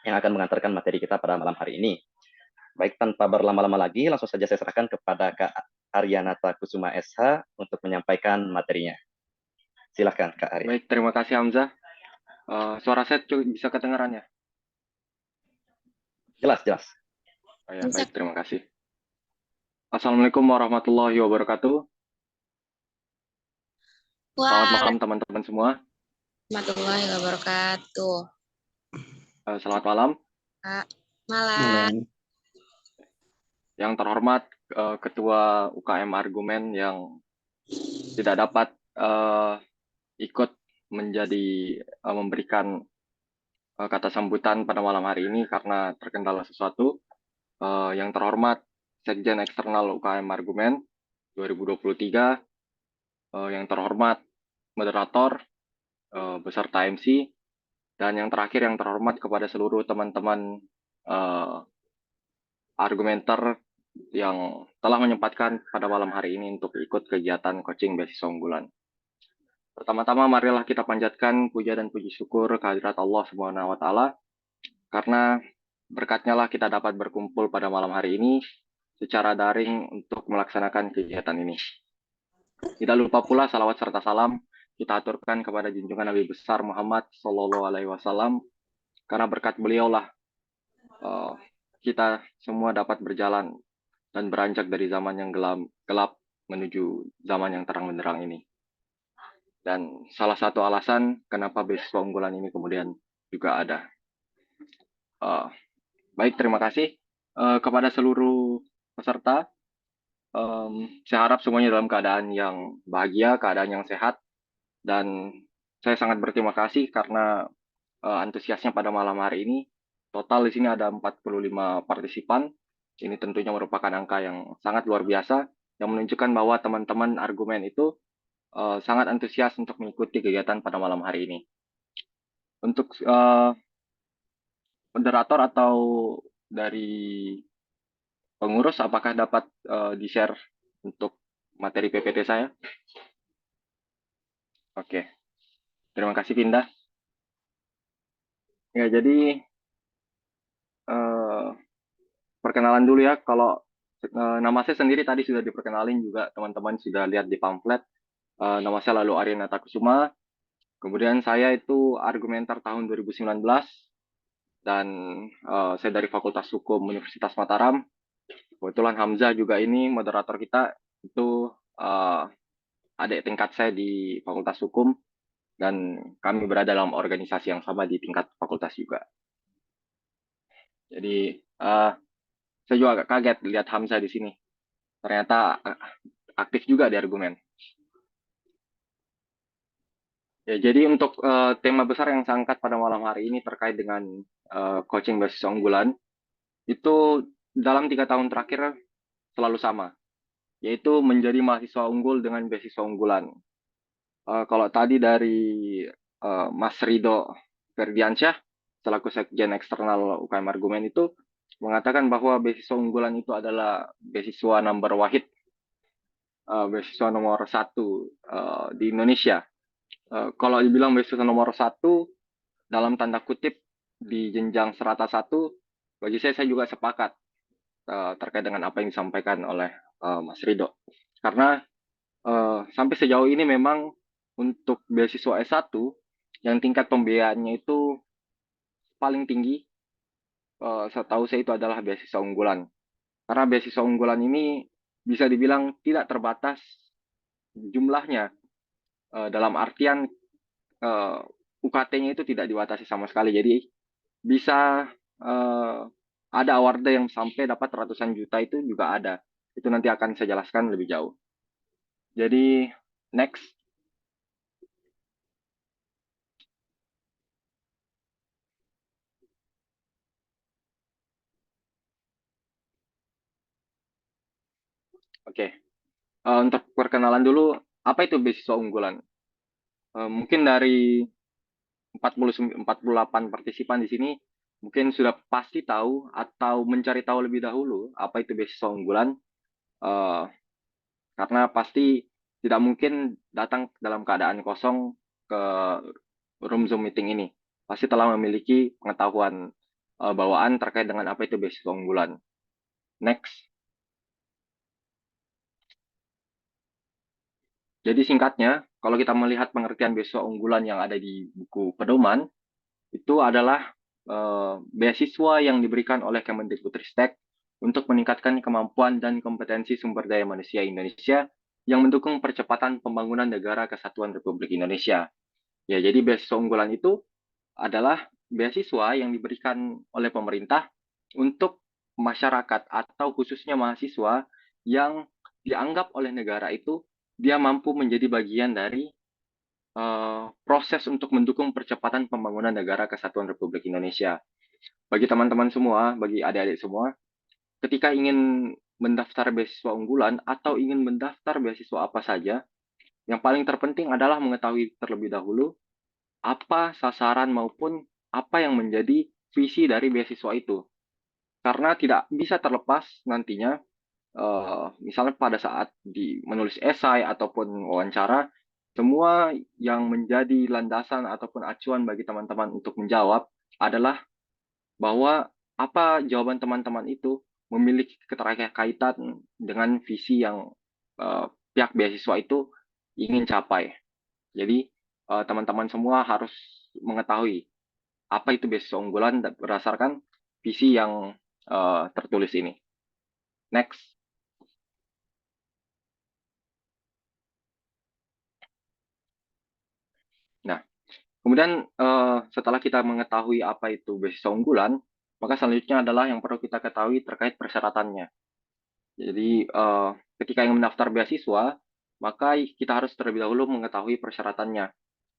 yang akan mengantarkan materi kita pada malam hari ini. Baik, tanpa berlama-lama lagi, langsung saja saya serahkan kepada Kak Aryanata Kusuma SH untuk menyampaikan materinya. Silahkan, Kak Arya. Baik, terima kasih Hamzah. Suara saya bisa kedengaran ya? Jelas, jelas. Ya, baik, terima kasih. Assalamualaikum warahmatullahi wabarakatuh. Selamat malam teman-teman semua. Warahmatullahi wabarakatuh. Selamat malam. Malam. Yang terhormat Ketua UKM Argumen yang tidak dapat ikut menjadi memberikan kata sambutan pada malam hari ini karena terkendala sesuatu. Yang terhormat Sekjen Eksternal UKM Argumen 2023, yang terhormat moderator beserta MC, dan yang terakhir yang terhormat kepada seluruh teman-teman argumenter yang telah menyempatkan pada malam hari ini untuk ikut kegiatan coaching beasiswa unggulan. Pertama-tama marilah kita panjatkan puja dan puji syukur kehadirat Allah Subhanahu wa taala karena berkatnya lah kita dapat berkumpul pada malam hari ini secara daring untuk melaksanakan kegiatan ini. Tidak lupa pula salawat serta salam kita aturkan kepada junjungan Nabi besar Muhammad Sallallahu Alaihi Wasallam, karena berkat beliaulah kita semua dapat berjalan dan beranjak dari zaman yang gelap menuju zaman yang terang benderang ini. Dan salah satu alasan kenapa beasiswa unggulan ini kemudian juga ada. Baik, terima kasih kepada seluruh peserta. Saya harap semuanya dalam keadaan yang bahagia, keadaan yang sehat, dan saya sangat berterima kasih karena antusiasnya pada malam hari ini. Total di sini ada 45 partisipan. Ini tentunya merupakan angka yang sangat luar biasa, yang menunjukkan bahwa teman-teman argumen itu sangat antusias untuk mengikuti kegiatan pada malam hari ini. Untuk moderator atau dari pengurus, apakah dapat di-share untuk materi PPT saya? Oke, terima kasih Pindah. Ya, jadi perkenalan dulu ya. Kalau nama saya sendiri tadi sudah diperkenalin juga, teman-teman sudah lihat di pamflet. Nama saya lalu Aryanata Kusuma. Kemudian saya itu argumenter tahun 2019 dan saya dari Fakultas Hukum Universitas Mataram. Kebetulan Hamzah juga ini moderator kita, itu adik tingkat saya di Fakultas Hukum dan kami berada dalam organisasi yang sama di tingkat fakultas juga. Jadi saya juga agak kaget lihat Hamzah di sini. Ternyata aktif juga di argumen. Ya, jadi untuk tema besar yang saya angkat pada malam hari ini terkait dengan coaching beasiswa unggulan, itu dalam 3 tahun terakhir selalu sama, yaitu menjadi mahasiswa unggul dengan beasiswa unggulan. Kalau tadi dari Mas Rido Ferdiansyah, selaku Sekjen Eksternal UKM Argumen itu mengatakan bahwa beasiswa unggulan itu adalah beasiswa number wahid, beasiswa nomor 1 di Indonesia. Kalau dibilang beasiswa nomor 1 dalam tanda kutip di jenjang serata 1, bagi saya juga sepakat terkait dengan apa yang disampaikan oleh Mas Rido. Karena sampai sejauh ini memang untuk beasiswa S1 yang tingkat pembiayaannya itu paling tinggi, setahu saya itu adalah beasiswa unggulan. Karena beasiswa unggulan ini bisa dibilang tidak terbatas jumlahnya, dalam artian UKT-nya itu tidak dibatasi sama sekali. Jadi bisa ada award yang sampai dapat ratusan juta, itu juga ada. Itu nanti akan saya jelaskan lebih jauh. Jadi next. Oke. Untuk perkenalan dulu, apa itu beasiswa unggulan? Mungkin dari 48 partisipan di sini mungkin sudah pasti tahu atau mencari tahu lebih dahulu apa itu beasiswa unggulan, karena pasti tidak mungkin datang dalam keadaan kosong ke room Zoom meeting ini. Pasti telah memiliki pengetahuan bawaan terkait dengan apa itu beasiswa unggulan. Next. Jadi singkatnya, kalau kita melihat pengertian beasiswa unggulan yang ada di buku pedoman, itu adalah beasiswa yang diberikan oleh Kemendikbudristek untuk meningkatkan kemampuan dan kompetensi sumber daya manusia Indonesia yang mendukung percepatan pembangunan negara kesatuan Republik Indonesia. Ya, jadi beasiswa unggulan itu adalah beasiswa yang diberikan oleh pemerintah untuk masyarakat atau khususnya mahasiswa yang dianggap oleh negara itu dia mampu menjadi bagian dari proses untuk mendukung percepatan pembangunan negara kesatuan Republik Indonesia. Bagi teman-teman semua, bagi adik-adik semua, ketika ingin mendaftar beasiswa unggulan atau ingin mendaftar beasiswa apa saja, yang paling terpenting adalah mengetahui terlebih dahulu apa sasaran maupun apa yang menjadi visi dari beasiswa itu. Karena tidak bisa terlepas nantinya, misalnya pada saat menulis esai ataupun wawancara, semua yang menjadi landasan ataupun acuan bagi teman-teman untuk menjawab adalah bahwa apa jawaban teman-teman itu memiliki keterkaitan dengan visi yang pihak beasiswa itu ingin capai. Jadi teman-teman semua harus mengetahui apa itu beasiswa unggulan berdasarkan visi yang tertulis ini. Next. Nah, kemudian setelah kita mengetahui apa itu beasiswa unggulan, maka selanjutnya adalah yang perlu kita ketahui terkait persyaratannya. Jadi ketika ingin mendaftar beasiswa, maka kita harus terlebih dahulu mengetahui persyaratannya.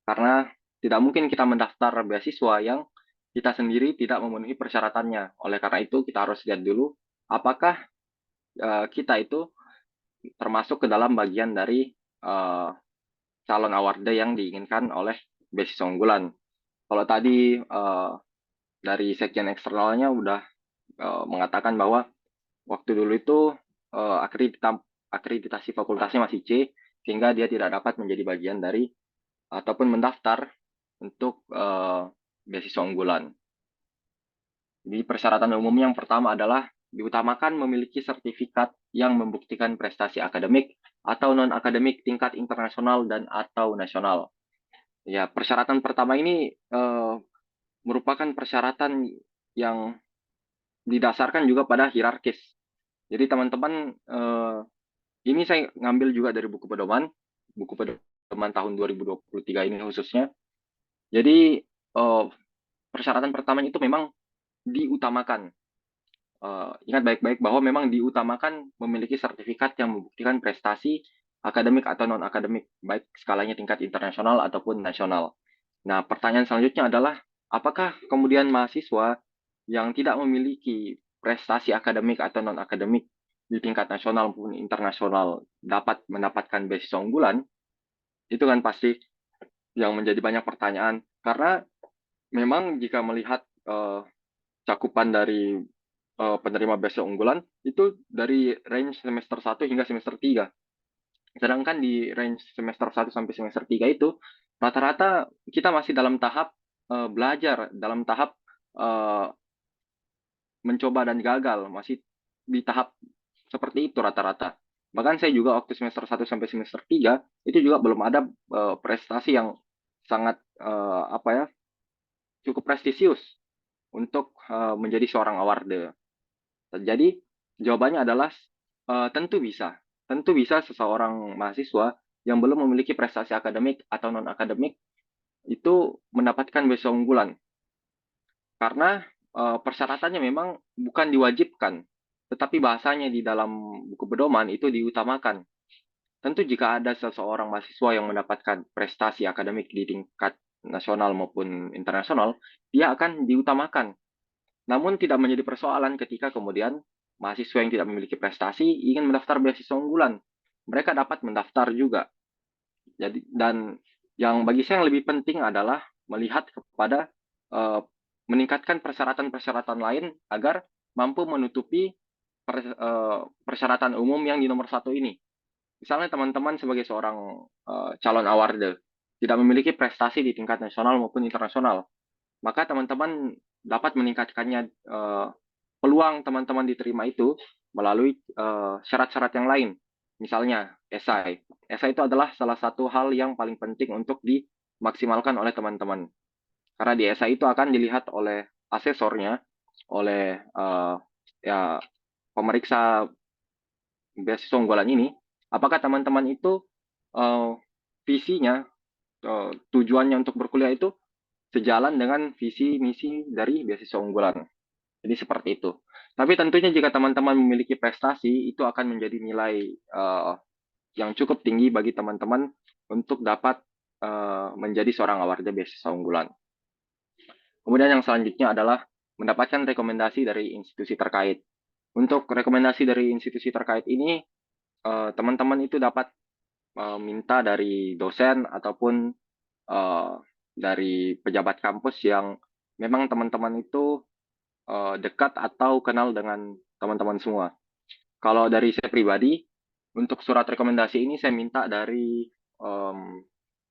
Karena tidak mungkin kita mendaftar beasiswa yang kita sendiri tidak memenuhi persyaratannya. Oleh karena itu, kita harus lihat dulu apakah kita itu termasuk ke dalam bagian dari calon awarda yang diinginkan oleh beasiswa unggulan. Kalau tadi dari sekjen eksternalnya udah mengatakan bahwa waktu dulu itu akreditasi fakultasnya masih C, sehingga dia tidak dapat menjadi bagian dari ataupun mendaftar untuk beasiswa unggulan. Jadi persyaratan umum yang pertama adalah diutamakan memiliki sertifikat yang membuktikan prestasi akademik atau non-akademik tingkat internasional dan atau nasional. Ya, persyaratan pertama ini merupakan persyaratan yang didasarkan juga pada hierarkis. Jadi teman-teman, ini saya ngambil juga dari buku pedoman tahun 2023 ini khususnya. Jadi persyaratan pertama itu memang diutamakan. Ingat baik-baik bahwa memang diutamakan memiliki sertifikat yang membuktikan prestasi akademik atau non-akademik, baik skalanya tingkat internasional ataupun nasional. Nah, pertanyaan selanjutnya adalah, apakah kemudian mahasiswa yang tidak memiliki prestasi akademik atau non-akademik di tingkat nasional maupun internasional dapat mendapatkan beasiswa unggulan? Itu kan pasti yang menjadi banyak pertanyaan. Karena memang jika melihat cakupan dari penerima beasiswa unggulan itu dari range semester 1 hingga semester 3. Sedangkan di range semester 1 sampai semester 3 itu rata-rata kita masih dalam tahap belajar, dalam tahap mencoba dan gagal, masih di tahap seperti itu rata-rata. Bahkan saya juga waktu semester 1 sampai semester 3 itu juga belum ada prestasi yang sangat cukup prestisius untuk menjadi seorang awarde. Jadi jawabannya adalah tentu bisa. Tentu bisa seseorang mahasiswa yang belum memiliki prestasi akademik atau non-akademik itu mendapatkan beasiswa unggulan. Karena persyaratannya memang bukan diwajibkan, tetapi bahasanya di dalam buku pedoman itu diutamakan. Tentu jika ada seseorang mahasiswa yang mendapatkan prestasi akademik di tingkat nasional maupun internasional, dia akan diutamakan. Namun tidak menjadi persoalan ketika kemudian mahasiswa yang tidak memiliki prestasi ingin mendaftar beasiswa unggulan. Mereka dapat mendaftar juga. Jadi, dan yang bagi saya yang lebih penting adalah melihat kepada meningkatkan persyaratan-persyaratan lain agar mampu menutupi persyaratan umum yang di nomor 1 ini. Misalnya teman-teman sebagai seorang calon awarde tidak memiliki prestasi di tingkat nasional maupun internasional, maka teman-teman dapat meningkatkannya peluang teman-teman diterima itu melalui syarat-syarat yang lain. Misalnya esai. Esai itu adalah salah satu hal yang paling penting untuk dimaksimalkan oleh teman-teman. Karena di esai itu akan dilihat oleh asesornya, oleh ya pemeriksa beasiswa unggulan ini, apakah teman-teman itu visinya, tujuannya untuk berkuliah itu sejalan dengan visi misi dari beasiswa unggulan. Jadi seperti itu. Tapi tentunya jika teman-teman memiliki prestasi, itu akan menjadi nilai yang cukup tinggi bagi teman-teman untuk dapat menjadi seorang awarda beasiswa unggulan. Kemudian yang selanjutnya adalah mendapatkan rekomendasi dari institusi terkait. Untuk rekomendasi dari institusi terkait ini, teman-teman itu dapat minta dari dosen ataupun dari pejabat kampus yang memang teman-teman itu dekat atau kenal dengan teman-teman semua. Kalau dari saya pribadi, untuk surat rekomendasi ini saya minta dari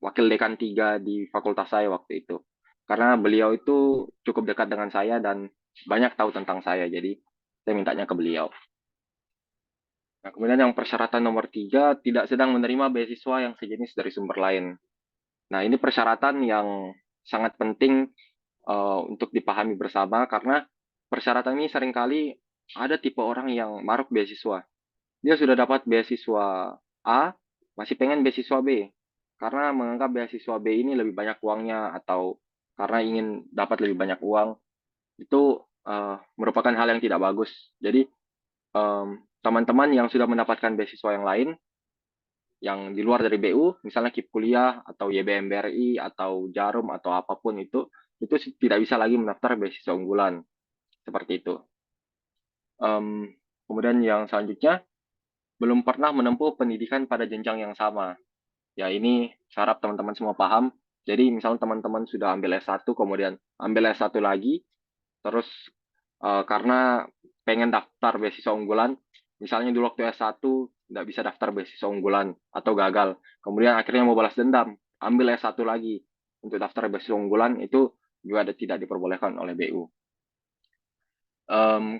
wakil dekan 3 di fakultas saya waktu itu. Karena beliau itu cukup dekat dengan saya dan banyak tahu tentang saya, jadi saya mintanya ke beliau. Nah, kemudian yang persyaratan nomor 3, tidak sedang menerima beasiswa yang sejenis dari sumber lain. Nah, ini persyaratan yang sangat penting untuk dipahami bersama, karena persyaratan ini seringkali ada tipe orang yang maruk beasiswa. Dia sudah dapat beasiswa A, masih pengen beasiswa B, karena menganggap beasiswa B ini lebih banyak uangnya, atau karena ingin dapat lebih banyak uang. Itu merupakan hal yang tidak bagus. Jadi, teman-teman yang sudah mendapatkan beasiswa yang lain, yang di luar dari BU, misalnya KIP Kuliah, atau YBM BRI, atau Jarum, atau apapun itu tidak bisa lagi mendaftar beasiswa unggulan. Seperti itu. Kemudian yang selanjutnya, belum pernah menempuh pendidikan pada jenjang yang sama. Ya, ini saya harap teman-teman semua paham. Jadi, misalnya teman-teman sudah ambil S1, kemudian ambil S1 lagi, terus karena pengen daftar beasiswa unggulan, misalnya dulu waktu S1 nggak bisa daftar beasiswa unggulan atau gagal, kemudian akhirnya mau balas dendam, ambil S1 lagi untuk daftar beasiswa unggulan, itu juga tidak diperbolehkan oleh BU.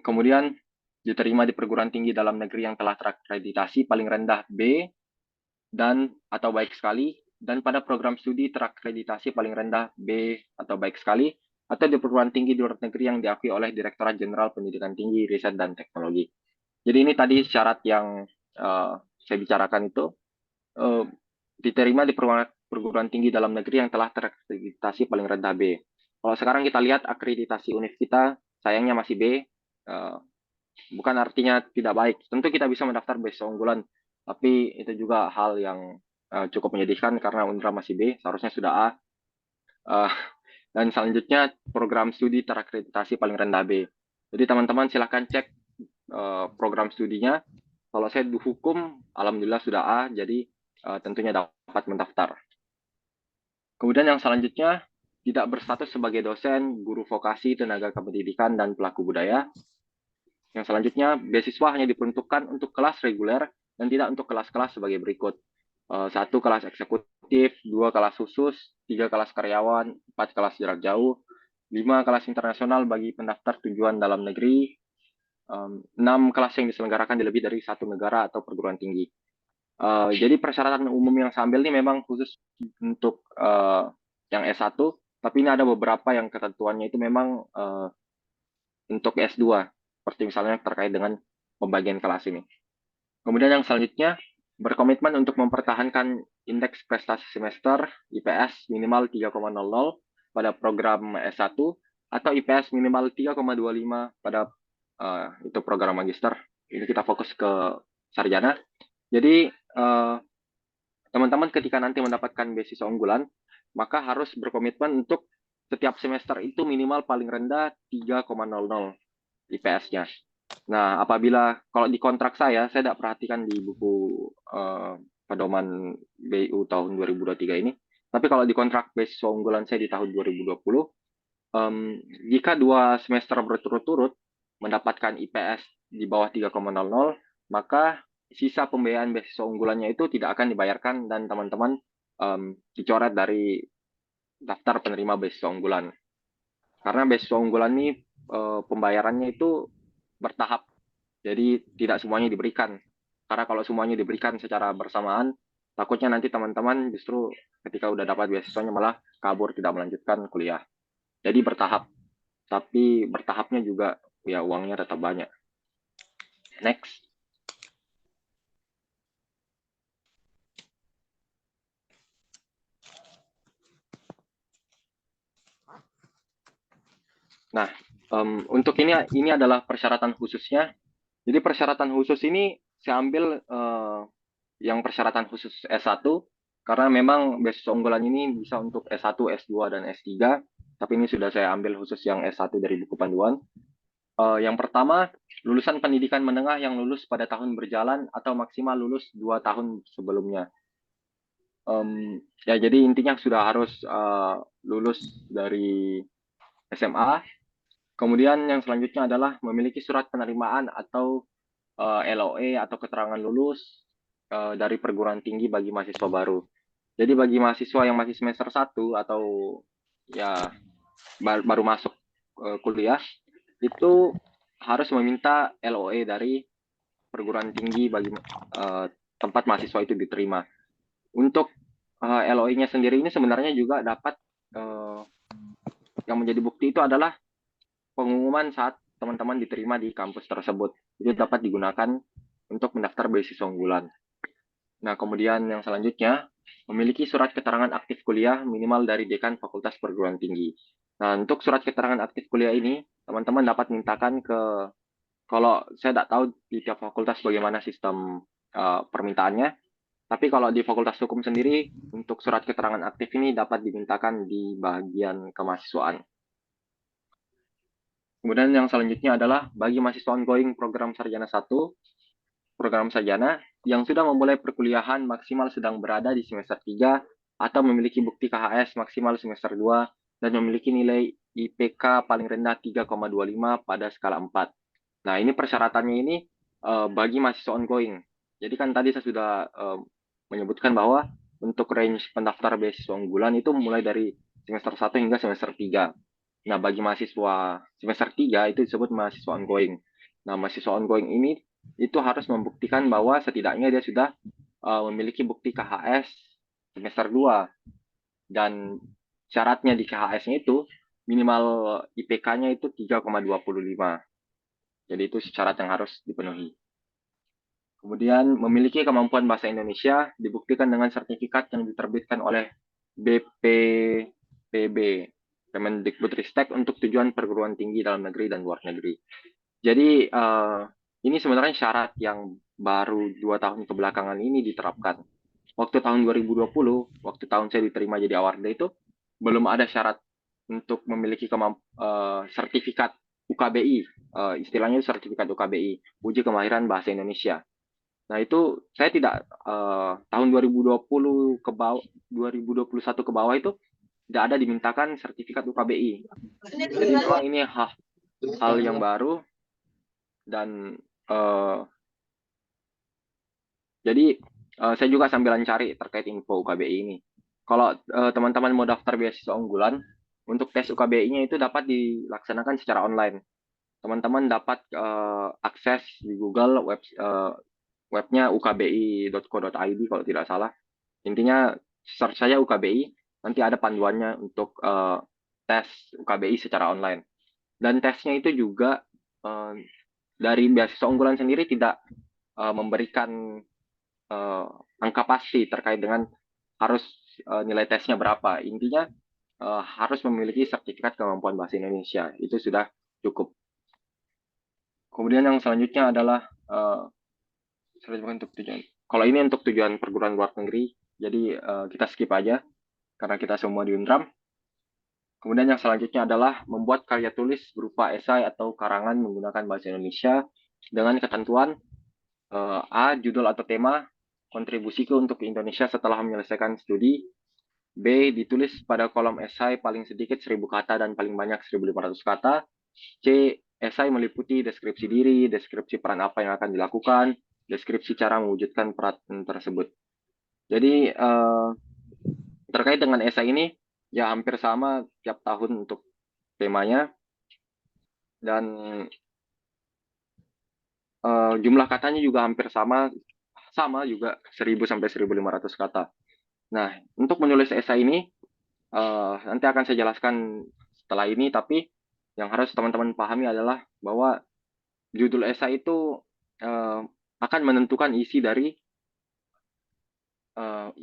Kemudian diterima di perguruan tinggi dalam negeri yang telah terakreditasi paling rendah B dan atau baik sekali, dan pada program studi terakreditasi paling rendah B atau baik sekali, atau di perguruan tinggi di luar negeri yang diakui oleh Direktorat Jenderal Pendidikan Tinggi, Riset, dan Teknologi. Jadi ini tadi syarat yang saya bicarakan itu, diterima di perguruan tinggi dalam negeri yang telah terakreditasi paling rendah B. Kalau sekarang kita lihat akreditasi UNIF kita, sayangnya masih B, bukan artinya tidak baik. Tentu kita bisa mendaftar beasiswa unggulan, tapi itu juga hal yang cukup menyedihkan karena UNRA masih B, seharusnya sudah A. Dan selanjutnya program studi terakreditasi paling rendah B. Jadi teman-teman silahkan cek program studinya. Kalau saya di hukum, alhamdulillah sudah A, jadi tentunya dapat mendaftar. Kemudian yang selanjutnya, tidak berstatus sebagai dosen, guru vokasi, tenaga kependidikan, dan pelaku budaya. Yang selanjutnya, beasiswa hanya diperuntukkan untuk kelas reguler dan tidak untuk kelas-kelas sebagai berikut. 1 kelas eksekutif, 2 kelas khusus, 3 kelas karyawan, 4 kelas jarak jauh, 5 kelas internasional bagi pendaftar tujuan dalam negeri, 6 kelas yang diselenggarakan di lebih dari 1 negara atau perguruan tinggi. Jadi persyaratan umum yang saya ambil ini memang khusus untuk yang S1, tapi ini ada beberapa yang ketentuannya itu memang untuk S2, seperti misalnya terkait dengan pembagian kelas ini. Kemudian yang selanjutnya, berkomitmen untuk mempertahankan indeks prestasi semester IPS minimal 3,00 pada program S1 atau IPS minimal 3,25 pada itu program magister. Ini kita fokus ke sarjana. Jadi teman-teman ketika nanti mendapatkan beasiswa unggulan, maka harus berkomitmen untuk setiap semester itu minimal paling rendah 3,00 IPS-nya. Nah, apabila kalau di kontrak saya tidak perhatikan di buku pedoman BU tahun 2023 ini, tapi kalau di kontrak beasiswa unggulan saya di tahun 2020, jika 2 semester berturut-turut mendapatkan IPS di bawah 3,00, maka sisa pembiayaan beasiswa unggulannya itu tidak akan dibayarkan dan teman-teman dicoret dari daftar penerima beasiswa unggulan. Karena beasiswa unggulan ini pembayarannya itu bertahap, jadi tidak semuanya diberikan. Karena kalau semuanya diberikan secara bersamaan, takutnya nanti teman-teman justru ketika udah dapat beasiswanya malah kabur, tidak melanjutkan kuliah. Jadi bertahap, tapi bertahapnya juga ya uangnya tetap banyak. Next. Nah, untuk ini adalah persyaratan khususnya. Jadi persyaratan khusus ini saya ambil yang persyaratan khusus S1, karena memang beasiswa unggulan ini bisa untuk S1, S2, dan S3, tapi ini sudah saya ambil khusus yang S1 dari buku panduan. Yang pertama, lulusan pendidikan menengah yang lulus pada tahun berjalan atau maksimal lulus 2 tahun sebelumnya. Ya, jadi intinya sudah harus lulus dari SMA. Kemudian yang selanjutnya adalah memiliki surat penerimaan atau LOE atau keterangan lulus dari perguruan tinggi bagi mahasiswa baru. Jadi bagi mahasiswa yang masih semester 1 atau ya baru masuk kuliah, itu harus meminta LOE dari perguruan tinggi bagi tempat mahasiswa itu diterima. Untuk LOE-nya sendiri ini sebenarnya juga dapat yang menjadi bukti itu adalah pengumuman saat teman-teman diterima di kampus tersebut. Itu dapat digunakan untuk mendaftar beasiswa unggulan. Nah, kemudian yang selanjutnya, memiliki surat keterangan aktif kuliah minimal dari dekan fakultas perguruan tinggi. Nah, untuk surat keterangan aktif kuliah ini, teman-teman dapat mintakan ke, kalau saya tidak tahu di tiap fakultas bagaimana sistem permintaannya, tapi kalau di Fakultas Hukum sendiri, untuk surat keterangan aktif ini dapat dimintakan di bagian kemahasiswaan. Kemudian yang selanjutnya adalah bagi mahasiswa ongoing program Sarjana 1, program sarjana yang sudah memulai perkuliahan maksimal sedang berada di semester 3 atau memiliki bukti KHS maksimal semester 2 dan memiliki nilai IPK paling rendah 3,25 pada skala 4. Nah, ini persyaratannya ini bagi mahasiswa ongoing. Jadi kan tadi saya sudah menyebutkan bahwa untuk range pendaftar beasiswa unggulan itu mulai dari semester 1 hingga semester 3. Nah, bagi mahasiswa semester 3 itu disebut mahasiswa ongoing. Nah, mahasiswa ongoing ini itu harus membuktikan bahwa setidaknya dia sudah memiliki bukti KHS semester 2. Dan syaratnya di KHS-nya itu minimal IPK-nya itu 3,25. Jadi itu syarat yang harus dipenuhi. Kemudian memiliki kemampuan bahasa Indonesia dibuktikan dengan sertifikat yang diterbitkan oleh BPPB, Kemendikbudristek, untuk tujuan perguruan tinggi dalam negeri dan luar negeri. Jadi ini sebenarnya syarat yang baru 2 tahun kebelakangan ini diterapkan. Waktu tahun 2020, waktu tahun saya diterima jadi awarda itu, belum ada syarat untuk memiliki sertifikat UKBI, istilahnya sertifikat UKBI, uji kemahiran bahasa Indonesia. Nah, itu saya tidak tahun 2020 ke bawah, 2021 ke bawah itu tidak ada dimintakan sertifikat UKBI. Jadi memang ini hal yang baru. Dan jadi saya juga sambilan cari terkait info UKBI ini. Kalau teman-teman mau daftar beasiswa unggulan, untuk tes UKBI-nya itu dapat dilaksanakan secara online. Teman-teman dapat akses di Google webnya ukbi.co.id kalau tidak salah. Intinya search saja UKBI, nanti ada panduannya untuk tes UKBI secara online. Dan tesnya itu juga dari beasiswa unggulan sendiri tidak memberikan angka pasti terkait dengan harus nilai tesnya berapa. Intinya harus memiliki sertifikat kemampuan bahasa Indonesia. Itu sudah cukup. Kemudian yang selanjutnya adalah untuk tujuan. Kalau ini untuk tujuan perguruan luar negeri, jadi kita skip aja karena kita semua di Unram. Kemudian yang selanjutnya adalah membuat karya tulis berupa esai atau karangan menggunakan bahasa Indonesia dengan ketentuan A. Judul atau tema, kontribusiku untuk Indonesia setelah menyelesaikan studi. B. Ditulis pada kolom esai paling sedikit 1.000 kata dan paling banyak 1.500 kata. C. Esai meliputi deskripsi diri, deskripsi peran apa yang akan dilakukan, deskripsi cara mewujudkan peran tersebut. Jadi terkait dengan esai ini ya hampir sama tiap tahun untuk temanya, dan jumlah katanya juga hampir sama juga 1.000 sampai 1.500 kata. Nah, untuk menulis esai ini nanti akan saya jelaskan setelah ini, tapi yang harus teman-teman pahami adalah bahwa judul esai itu akan menentukan isi dari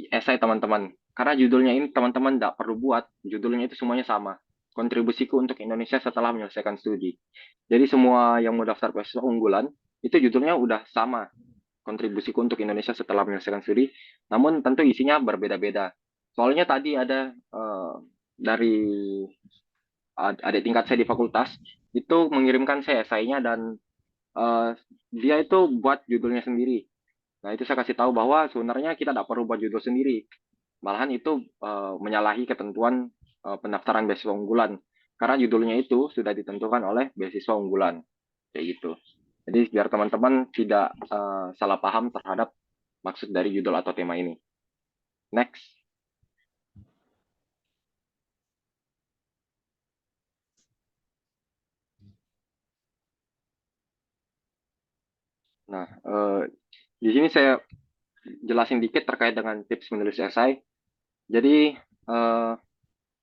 esai teman-teman. Karena judulnya ini teman-teman tidak perlu buat, judulnya itu semuanya sama. Kontribusiku untuk Indonesia setelah menyelesaikan studi. Jadi semua yang mau daftar beasiswa unggulan, itu judulnya udah sama. Kontribusiku untuk Indonesia setelah menyelesaikan studi. Namun tentu isinya berbeda-beda. Soalnya tadi ada dari adik tingkat saya di fakultas, itu mengirimkan saya esainya, dan dia itu buat judulnya sendiri. Nah, itu saya kasih tahu bahwa sebenarnya kita tidak perlu buat judul sendiri. Malahan itu menyalahi ketentuan pendaftaran beasiswa unggulan. Karena judulnya itu sudah ditentukan oleh beasiswa unggulan. Kayak gitu. Jadi biar teman-teman tidak salah paham terhadap maksud dari judul atau tema ini. Next. Nah, di sini saya jelasin dikit terkait dengan tips menulis esai. Jadi,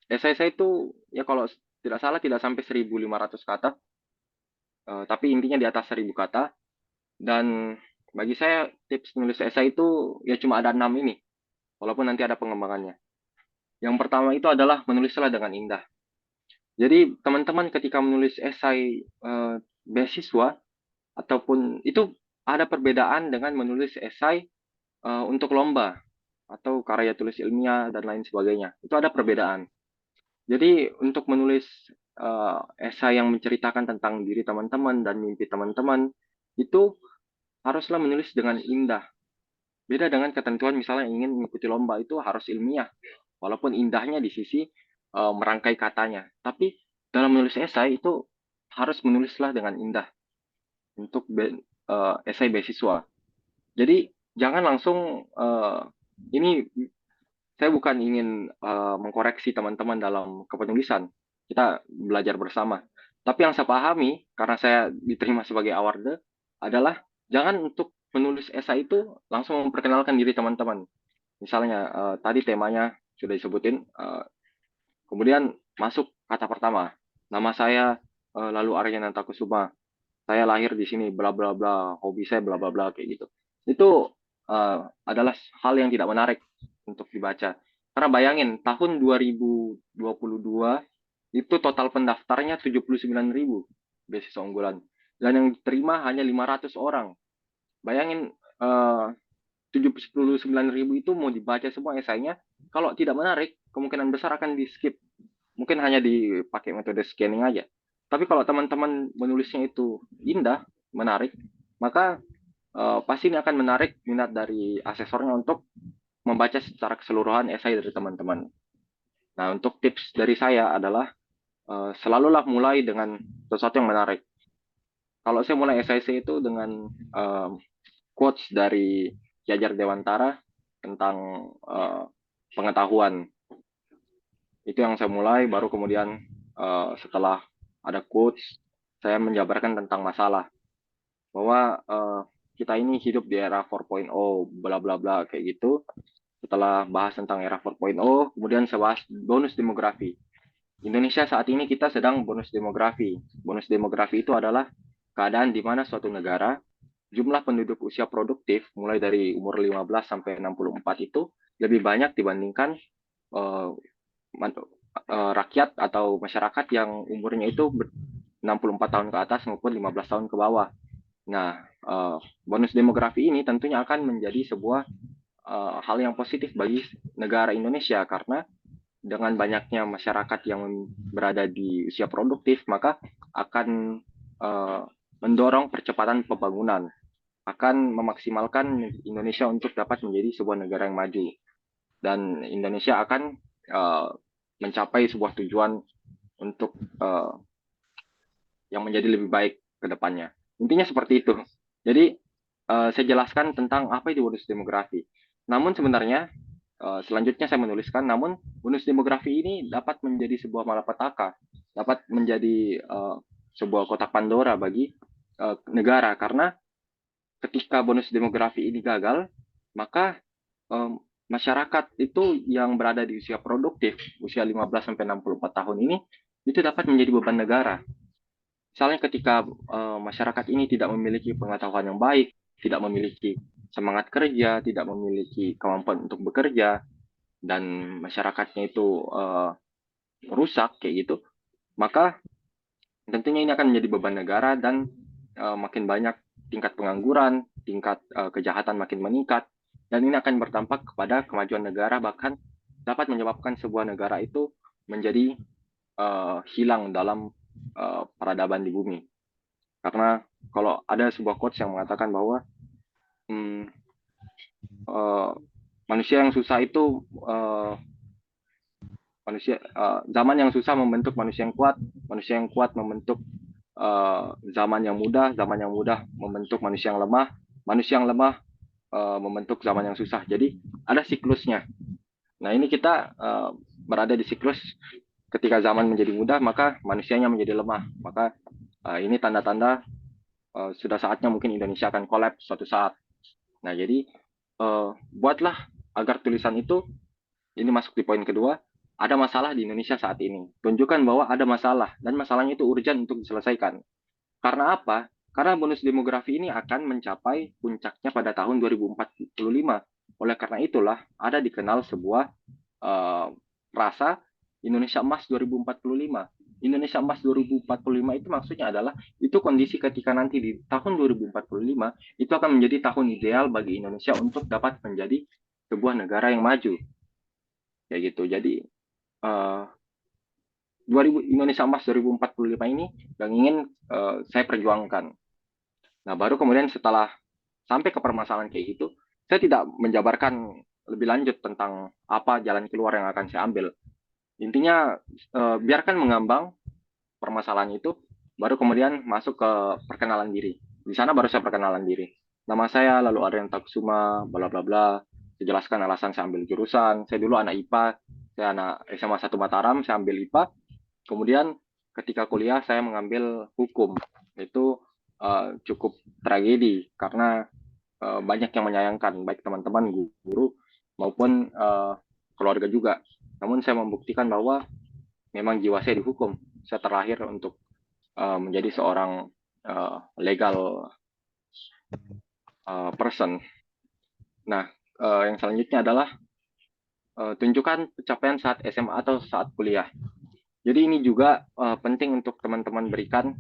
esai saya itu ya kalau tidak salah tidak sampai 1.500 kata, tapi intinya di atas 1.000 kata. Dan bagi saya tips menulis esai itu ya cuma ada 6 ini, walaupun nanti ada pengembangannya. Yang pertama itu adalah menulislah dengan indah. Jadi teman-teman ketika menulis esai beasiswa ataupun itu ada perbedaan dengan menulis esai untuk lomba atau karya tulis ilmiah dan lain sebagainya. Itu ada perbedaan. Jadi untuk menulis esai yang menceritakan tentang diri teman-teman dan mimpi teman-teman, itu haruslah menulis dengan indah. Beda dengan ketentuan misalnya ingin mengikuti lomba, itu harus ilmiah. Walaupun indahnya di sisi merangkai katanya. Tapi dalam menulis esai itu harus menulislah dengan indah untuk esai beasiswa. Jadi jangan langsung ini saya bukan ingin mengkoreksi teman-teman dalam kepenulisan. Kita belajar bersama. Tapi yang saya pahami, karena saya diterima sebagai awarde, adalah jangan untuk menulis esai itu langsung memperkenalkan diri teman-teman. Misalnya, tadi temanya sudah disebutin, kemudian masuk kata pertama. Nama saya Lalu Aryananta Kusuma. Saya lahir di sini, bla bla bla, hobi saya bla bla bla, kayak gitu. Itu adalah hal yang tidak menarik untuk dibaca. Karena bayangin, tahun 2022 itu total pendaftarnya 79.000 beasiswa unggulan. Dan yang diterima hanya 500 orang. Bayangin, 79.000 itu mau dibaca semua esainya, kalau tidak menarik, kemungkinan besar akan di-skip. Mungkin hanya dipakai metode scanning aja. Tapi kalau teman-teman menulisnya itu indah, menarik, maka pasti ini akan menarik minat dari asesornya untuk membaca secara keseluruhan esai dari teman-teman. Nah, untuk tips dari saya adalah selalulah mulai dengan sesuatu yang menarik. Kalau saya mulai esai saya itu dengan quotes dari Ki Hajar Dewantara tentang pengetahuan. Itu yang saya mulai, baru kemudian setelah ada quotes, saya menjabarkan tentang masalah. Bahwa kita ini hidup di era 4.0, bla bla bla, kayak gitu. Setelah bahas tentang era 4.0, kemudian saya bahas bonus demografi. Indonesia saat ini kita sedang bonus demografi. Bonus demografi itu adalah keadaan di mana suatu negara, jumlah penduduk usia produktif mulai dari umur 15 sampai 64 itu lebih banyak dibandingkan rakyat atau masyarakat yang umurnya itu 64 tahun ke atas maupun 15 tahun ke bawah. Nah, bonus demografi ini tentunya akan menjadi sebuah hal yang positif bagi negara Indonesia, karena dengan banyaknya masyarakat yang berada di usia produktif, maka akan mendorong percepatan pembangunan, akan memaksimalkan Indonesia untuk dapat menjadi sebuah negara yang maju, dan Indonesia akan mencapai sebuah tujuan untuk yang menjadi lebih baik ke depannya. Intinya seperti itu. Jadi saya jelaskan tentang apa itu bonus demografi. Namun sebenarnya selanjutnya saya menuliskan, namun bonus demografi ini dapat menjadi sebuah malapetaka dapat menjadi sebuah kotak Pandora bagi negara, karena ketika bonus demografi ini gagal, maka masyarakat itu yang berada di usia produktif, usia 15 sampai 64 tahun ini, itu dapat menjadi beban negara. Misalnya ketika masyarakat ini tidak memiliki pengetahuan yang baik, tidak memiliki semangat kerja, tidak memiliki kemampuan untuk bekerja, dan masyarakatnya itu rusak kayak gitu, maka tentunya ini akan menjadi beban negara, dan makin banyak tingkat pengangguran, tingkat kejahatan makin meningkat, dan ini akan berdampak kepada kemajuan negara, bahkan dapat menyebabkan sebuah negara itu menjadi hilang dalam peradaban di bumi. Karena kalau ada sebuah quotes yang mengatakan bahwa manusia yang susah itu zaman yang susah membentuk manusia yang kuat membentuk zaman yang mudah membentuk manusia yang lemah membentuk zaman yang susah. Jadi ada siklusnya. Nah, ini kita berada di siklus. Ketika zaman menjadi mudah, maka manusianya menjadi lemah. Maka ini tanda-tanda sudah saatnya mungkin Indonesia akan kolaps suatu saat. Nah, jadi buatlah agar tulisan itu, ini masuk di poin kedua, ada masalah di Indonesia saat ini. Tunjukkan bahwa ada masalah, dan masalahnya itu urgent untuk diselesaikan. Karena apa? Karena bonus demografi ini akan mencapai puncaknya pada tahun 2045. Oleh karena itulah ada dikenal sebuah rasa Indonesia Emas 2045. Indonesia Emas 2045 itu maksudnya adalah itu kondisi ketika nanti di tahun 2045 itu akan menjadi tahun ideal bagi Indonesia untuk dapat menjadi sebuah negara yang maju. Kayak gitu. Jadi 2000 Indonesia Emas 2045 ini yang ingin saya perjuangkan. Nah, baru kemudian setelah sampai ke permasalahan kayak gitu, saya tidak menjabarkan lebih lanjut tentang apa jalan keluar yang akan saya ambil. Intinya biarkan mengambang permasalahan itu, baru kemudian masuk ke perkenalan diri. Di sana baru saya perkenalan diri. Nama saya lalu Arianta Kusuma, bla bla bla. Saya jelaskan alasan saya ambil jurusan. Saya dulu anak IPA, saya anak SMA 1 Mataram, saya ambil IPA. Kemudian ketika kuliah saya mengambil hukum. Itu cukup tragedi karena banyak yang menyayangkan, baik teman-teman, guru, maupun keluarga juga. Namun saya membuktikan bahwa memang jiwa saya dihukum. Saya terlahir untuk menjadi seorang legal person. Nah, yang selanjutnya adalah tunjukkan pencapaian saat SMA atau saat kuliah. Jadi ini juga penting untuk teman-teman berikan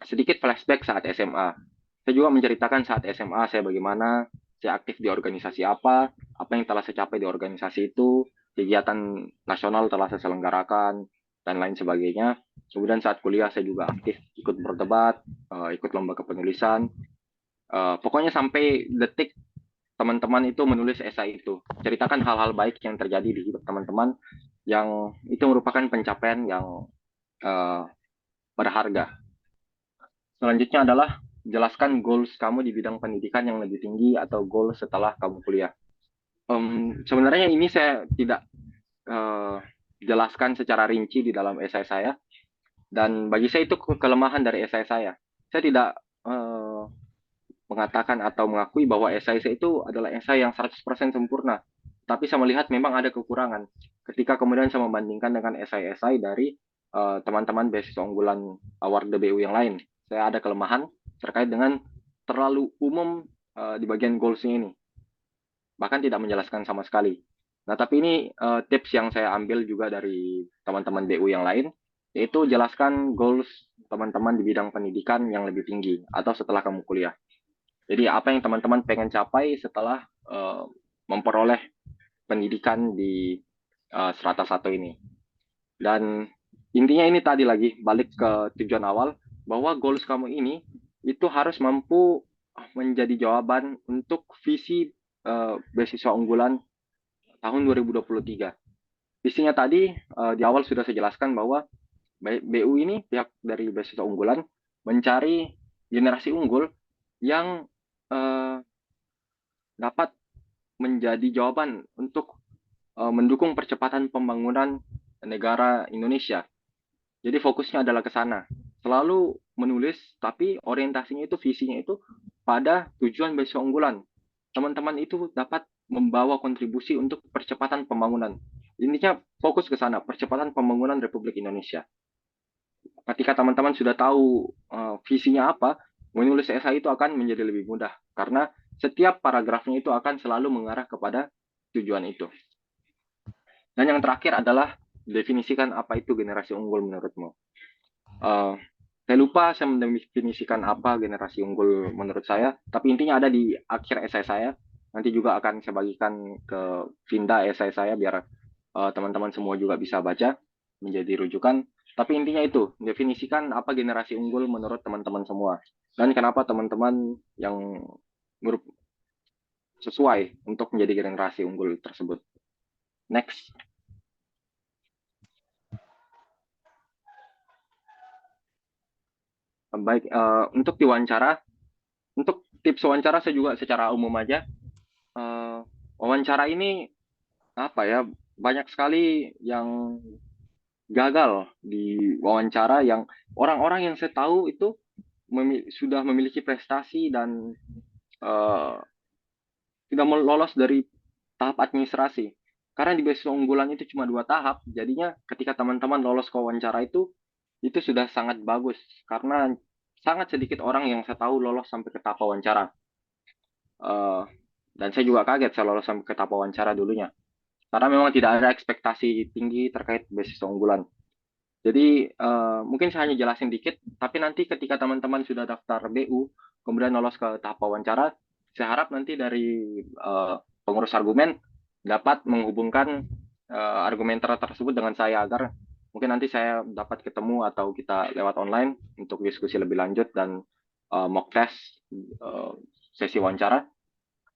sedikit flashback saat SMA. Saya juga menceritakan saat SMA saya bagaimana, saya aktif di organisasi apa yang telah saya capai di organisasi itu, kegiatan nasional telah saya selenggarakan, dan lain sebagainya. Kemudian saat kuliah saya juga aktif ikut berdebat, ikut lomba kepenulisan. Pokoknya sampai detik teman-teman itu menulis esai itu. Ceritakan hal-hal baik yang terjadi di hidup teman-teman, yang itu merupakan pencapaian yang berharga. Selanjutnya adalah jelaskan goals kamu di bidang pendidikan yang lebih tinggi atau goals setelah kamu kuliah. Sebenarnya ini saya tidak jelaskan secara rinci di dalam esai saya, dan bagi saya itu kelemahan dari esai saya. Saya tidak mengatakan atau mengakui bahwa esai saya itu adalah esai yang 100% sempurna, tapi saya melihat memang ada kekurangan. Ketika kemudian saya membandingkan dengan esai-esai dari teman-teman beasiswa unggulan award DBU yang lain, saya ada kelemahan terkait dengan terlalu umum di bagian goals ini, bahkan tidak menjelaskan sama sekali. Nah, tapi ini tips yang saya ambil juga dari teman-teman BU yang lain, yaitu jelaskan goals teman-teman di bidang pendidikan yang lebih tinggi atau setelah kamu kuliah. Jadi apa yang teman-teman pengen capai setelah memperoleh pendidikan di strata 1 ini. Dan intinya ini tadi lagi, balik ke tujuan awal, bahwa goals kamu ini itu harus mampu menjadi jawaban untuk visi beasiswa unggulan tahun 2023. Visinya tadi di awal sudah saya jelaskan bahwa BU ini, pihak dari beasiswa unggulan, mencari generasi unggul yang dapat menjadi jawaban untuk mendukung percepatan pembangunan negara Indonesia. Jadi fokusnya adalah ke sana. Selalu menulis, tapi orientasinya itu, visinya itu pada tujuan beasiswa unggulan. Teman-teman itu dapat membawa kontribusi untuk percepatan pembangunan. Intinya fokus ke sana, percepatan pembangunan Republik Indonesia. Ketika teman-teman sudah tahu visinya apa, menulis esai itu akan menjadi lebih mudah. Karena setiap paragrafnya itu akan selalu mengarah kepada tujuan itu. Dan yang terakhir adalah definisikan apa itu generasi unggul menurutmu. Saya lupa saya mendefinisikan apa generasi unggul menurut saya, tapi intinya ada di akhir esai saya. Nanti juga akan saya bagikan ke Vinda esai saya biar teman-teman semua juga bisa baca menjadi rujukan. Tapi intinya itu, definisikan apa generasi unggul menurut teman-teman semua. Dan kenapa teman-teman yang sesuai untuk menjadi generasi unggul tersebut. Next. Baik, untuk diwawancara, untuk tips wawancara saya juga secara umum aja. Wawancara ini apa ya, banyak sekali yang gagal di wawancara, yang orang-orang yang saya tahu itu sudah memiliki prestasi dan sudah lolos dari tahap administrasi. Karena di beasiswa unggulan itu cuma 2 tahap, jadinya ketika teman-teman lolos ke wawancara itu sudah sangat bagus. Karena sangat sedikit orang yang saya tahu lolos sampai ke tahap wawancara. Dan saya juga kaget saya lolos sampai ke tahap wawancara dulunya. Karena memang tidak ada ekspektasi tinggi terkait beasiswa unggulan. Jadi mungkin saya hanya jelasin dikit, tapi nanti ketika teman-teman sudah daftar BU, kemudian lolos ke tahap wawancara, saya harap nanti dari pengurus argumen dapat menghubungkan argumenter tersebut dengan saya, agar mungkin nanti saya dapat ketemu atau kita lewat online untuk diskusi lebih lanjut dan mock test sesi wawancara.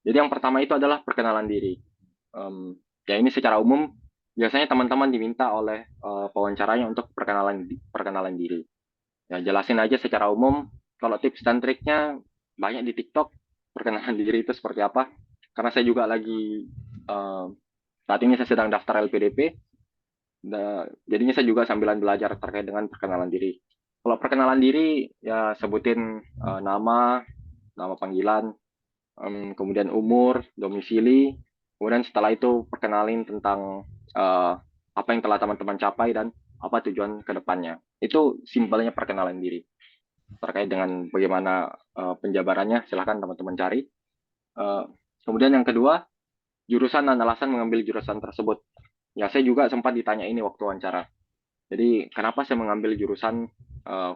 Jadi yang pertama itu adalah perkenalan diri. Ya ini secara umum biasanya teman-teman diminta oleh pewawancaranya untuk perkenalan diri. Ya jelasin aja secara umum. Kalau tips dan triknya banyak di TikTok. Perkenalan diri itu seperti apa? Karena saya juga lagi saat ini saya sedang daftar LPDP. Jadinya saya juga sambilan belajar terkait dengan perkenalan diri. Kalau perkenalan diri ya sebutin nama panggilan, kemudian umur, domisili. Kemudian setelah itu perkenalin tentang apa yang telah teman-teman capai dan apa tujuan ke depannya. Itu simpelnya perkenalan diri. Terkait dengan bagaimana penjabarannya, silahkan teman-teman cari. Kemudian yang kedua, jurusan dan alasan mengambil jurusan tersebut. Ya, saya juga sempat ditanya ini waktu wawancara. Jadi, kenapa saya mengambil jurusan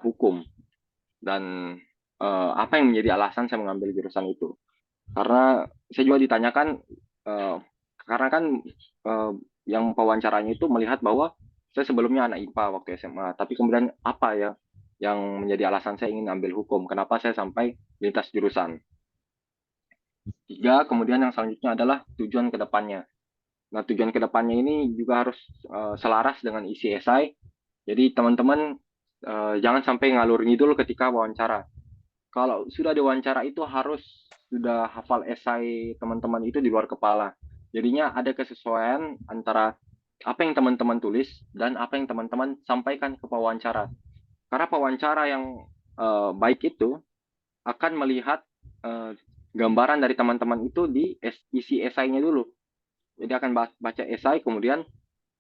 hukum? Dan apa yang menjadi alasan saya mengambil jurusan itu? Karena saya juga ditanyakan, karena kan yang pewawancaranya itu melihat bahwa saya sebelumnya anak IPA waktu SMA, tapi kemudian apa ya yang menjadi alasan saya ingin ambil hukum, kenapa saya sampai lintas jurusan. 3, kemudian yang selanjutnya adalah tujuan ke depannya. Nah, tujuan ke depannya ini juga harus selaras dengan isi esai. Jadi teman-teman jangan sampai ngalur ngidul ketika wawancara. Kalau sudah diwawancara itu harus sudah hafal esai teman-teman itu di luar kepala. Jadinya ada kesesuaian antara apa yang teman-teman tulis dan apa yang teman-teman sampaikan ke pewawancara. Karena pewawancara yang baik itu akan melihat gambaran dari teman-teman itu di isi esainya dulu. Jadi akan baca esai, kemudian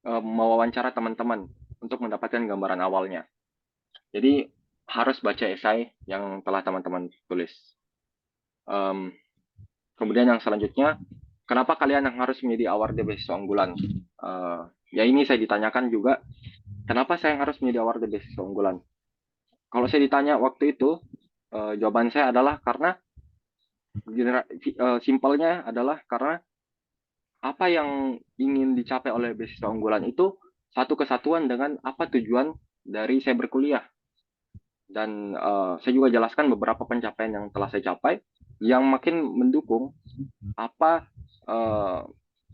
mewawancara teman-teman untuk mendapatkan gambaran awalnya. Jadi harus baca esai yang telah teman-teman tulis. Kemudian yang selanjutnya, kenapa kalian yang harus menjadi awardee beasiswa unggulan? Ya ini saya ditanyakan juga, kenapa saya harus menjadi awardee beasiswa unggulan? Kalau saya ditanya waktu itu, jawaban saya adalah karena simpelnya adalah karena apa yang ingin dicapai oleh beasiswa unggulan itu satu kesatuan dengan apa tujuan dari saya berkuliah. Dan saya juga jelaskan beberapa pencapaian yang telah saya capai yang makin mendukung apa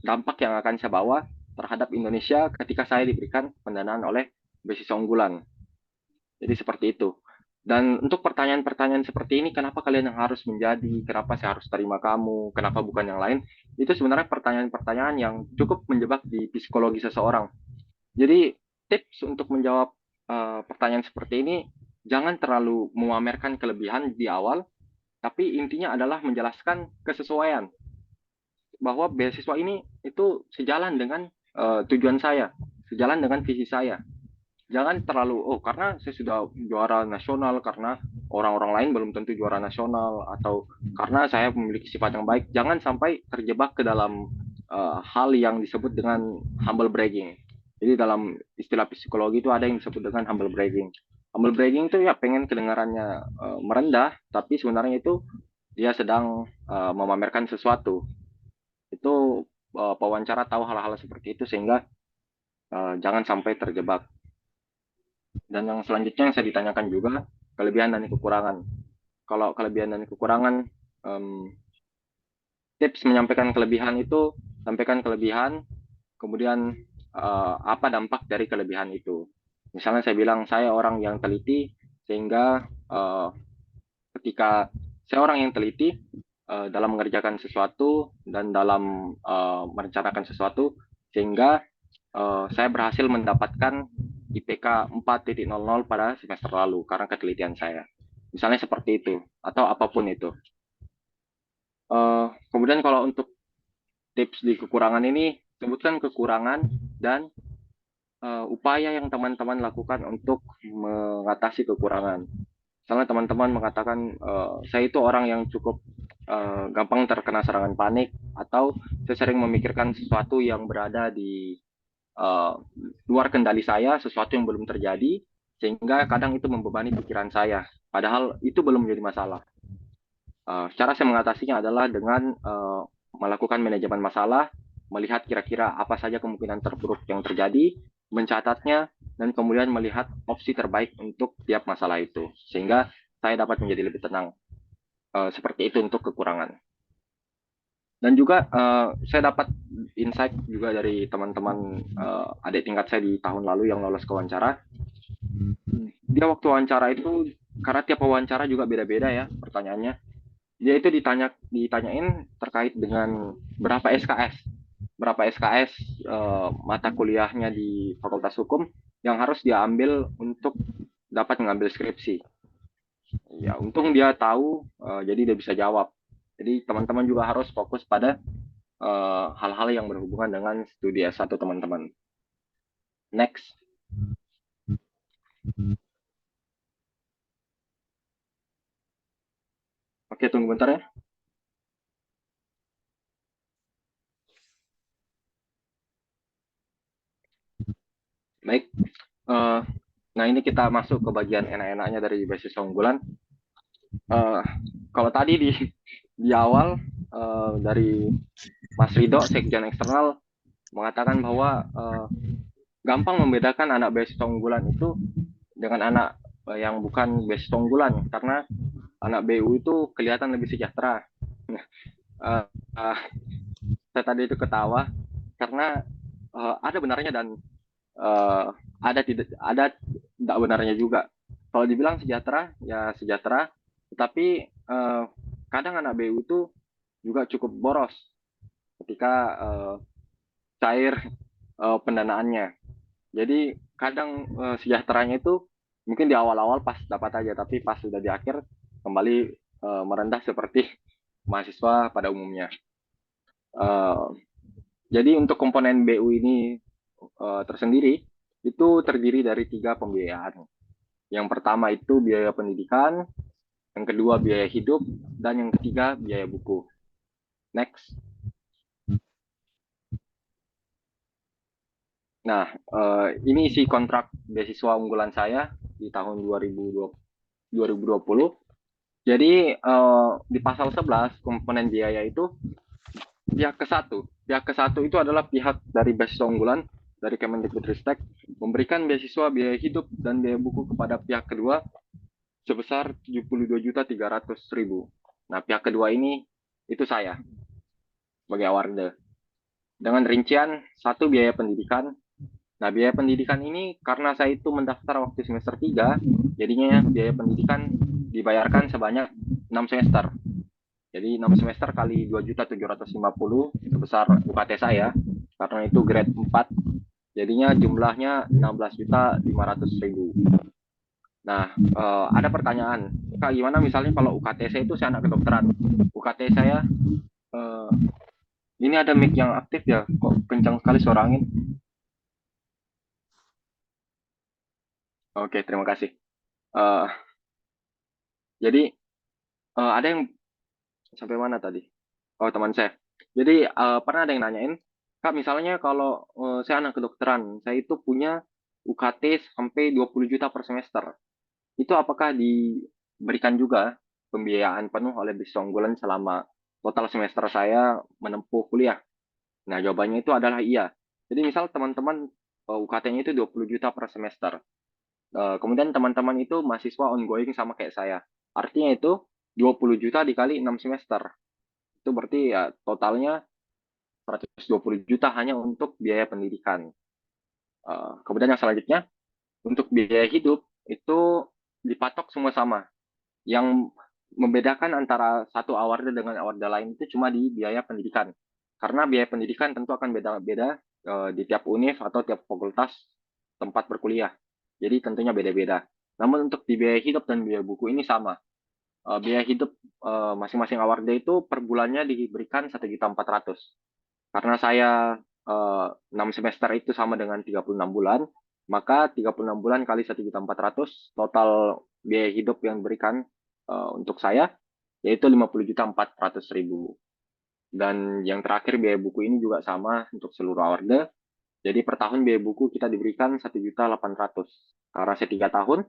dampak yang akan saya bawa terhadap Indonesia ketika saya diberikan pendanaan oleh beasiswa unggulan. Jadi seperti itu. Dan untuk pertanyaan-pertanyaan seperti ini, kenapa kalian yang harus menjadi, kenapa saya harus terima kamu, kenapa bukan yang lain, itu sebenarnya pertanyaan-pertanyaan yang cukup menjebak di psikologi seseorang. Jadi tips untuk menjawab pertanyaan seperti ini, jangan terlalu memamerkan kelebihan di awal, tapi intinya adalah menjelaskan kesesuaian bahwa beasiswa ini itu sejalan dengan tujuan saya, sejalan dengan visi saya. Jangan terlalu, oh karena saya sudah juara nasional, karena orang-orang lain belum tentu juara nasional, atau karena saya memiliki sifat yang baik. Jangan sampai terjebak ke dalam hal yang disebut dengan humble bragging. Jadi dalam istilah psikologi itu ada yang disebut dengan humble bragging. Humble bragging itu ya pengen kedengarannya merendah, tapi sebenarnya itu dia sedang memamerkan sesuatu. Itu pewawancara tahu hal-hal seperti itu, sehingga jangan sampai terjebak. Dan yang selanjutnya yang saya ditanyakan juga, kelebihan dan kekurangan. Kalau kelebihan dan kekurangan, tips menyampaikan kelebihan itu, sampaikan kelebihan, kemudian apa dampak dari kelebihan itu. Misalnya saya bilang, saya orang yang teliti, sehingga ketika saya orang yang teliti dalam mengerjakan sesuatu dan dalam merencanakan sesuatu, sehingga saya berhasil mendapatkan IPK 4.00 pada semester lalu karena ketelitian saya. Misalnya seperti itu, atau apapun itu. Kemudian kalau untuk tips di kekurangan ini, sebutkan kekurangan dan upaya yang teman-teman lakukan untuk mengatasi kekurangan. Misalnya teman-teman mengatakan, saya itu orang yang cukup gampang terkena serangan panik, atau saya sering memikirkan sesuatu yang berada di luar kendali saya, sesuatu yang belum terjadi, sehingga kadang itu membebani pikiran saya. Padahal itu belum menjadi masalah. Cara saya mengatasinya adalah dengan melakukan manajemen masalah, melihat kira-kira apa saja kemungkinan terburuk yang terjadi, mencatatnya, dan kemudian melihat opsi terbaik untuk tiap masalah itu, sehingga saya dapat menjadi lebih tenang. Seperti itu untuk kekurangan. Dan juga saya dapat insight juga dari teman-teman adik tingkat saya di tahun lalu yang lolos ke wawancara. Dia waktu wawancara itu, karena tiap wawancara juga beda-beda ya pertanyaannya, dia itu ditanyain terkait dengan berapa SKS mata kuliahnya di Fakultas Hukum yang harus dia ambil untuk dapat mengambil skripsi. Ya, untung dia tahu, jadi dia bisa jawab. Jadi teman-teman juga harus fokus pada hal-hal yang berhubungan dengan studi S1 teman-teman. Next. Oke, tunggu bentar ya. Baik. Nah, ini kita masuk ke bagian enak-enaknya dari beasiswa unggulan. Kalau tadi di awal dari Mas Rido, Sekjen Eksternal, mengatakan bahwa gampang membedakan anak beasiswa unggulan itu dengan anak yang bukan beasiswa unggulan, karena anak BU itu kelihatan lebih sejahtera. Saya tadi itu ketawa karena ada benarnya dan ada tidak benarnya juga. Kalau dibilang sejahtera, ya sejahtera, tetapi kadang anak BU itu juga cukup boros ketika cair pendanaannya. Jadi kadang sejahteranya itu mungkin di awal-awal pas dapat aja, tapi pas sudah di akhir kembali merendah seperti mahasiswa pada umumnya. Jadi untuk komponen BU ini tersendiri itu terdiri dari 3 pembiayaan. Yang pertama itu biaya pendidikan, yang kedua biaya hidup, dan yang ketiga biaya buku. Next. Nah, ini isi kontrak beasiswa unggulan saya di tahun 2020. Jadi di pasal 11 komponen biaya itu pihak ke-1. Pihak ke-1 itu adalah pihak dari beasiswa unggulan dari Kemendikbudristek memberikan beasiswa biaya hidup dan biaya buku kepada pihak kedua sebesar 72.300.000. Nah, pihak kedua ini itu saya sebagai awarde. Dengan rincian 1 biaya pendidikan. Nah, biaya pendidikan ini karena saya itu mendaftar waktu semester 3, jadinya biaya pendidikan dibayarkan sebanyak 6 semester. Jadi 6 semester kali 2.750 sebesar UKT saya, karena itu grade 4. Jadinya jumlahnya 16.500.000. Nah, ada pertanyaan, Kak, gimana misalnya kalau UKT saya itu saya anak kedokteran, UKT saya ini ada mic yang aktif ya, kok kencang sekali suara angin. Oke, terima kasih. Eh, jadi ada yang sampai mana tadi? Oh, teman saya. Jadi pernah ada yang nanyain, Kak, misalnya kalau saya anak kedokteran, saya itu punya UKT sampai 20 juta per semester. Itu apakah diberikan juga pembiayaan penuh oleh beasiswa unggulan selama total semester saya menempuh kuliah? Nah, jawabannya itu adalah iya. Jadi misal teman-teman UKT-nya itu 20 juta per semester. Kemudian teman-teman itu mahasiswa ongoing sama kayak saya. Artinya itu 20 juta dikali 6 semester. Itu berarti ya totalnya 120 juta hanya untuk biaya pendidikan. Kemudian yang selanjutnya, untuk biaya hidup itu dipatok semua sama. Yang membedakan antara satu awarda dengan awarda lain itu cuma di biaya pendidikan. Karena biaya pendidikan tentu akan beda-beda di tiap univ atau tiap fakultas tempat berkuliah. Jadi tentunya beda-beda. Namun untuk di biaya hidup dan biaya buku ini sama. Biaya hidup masing-masing awarda itu per bulannya diberikan 1.400.000. Karena saya 6 semester itu sama dengan 36 bulan, maka 36 bulan kali 1.400.000 total biaya hidup yang diberikan untuk saya yaitu 50.400.000. Dan yang terakhir biaya buku ini juga sama untuk seluruh awarda. Jadi per tahun biaya buku kita diberikan 1.800.000. Karena saya 3 tahun,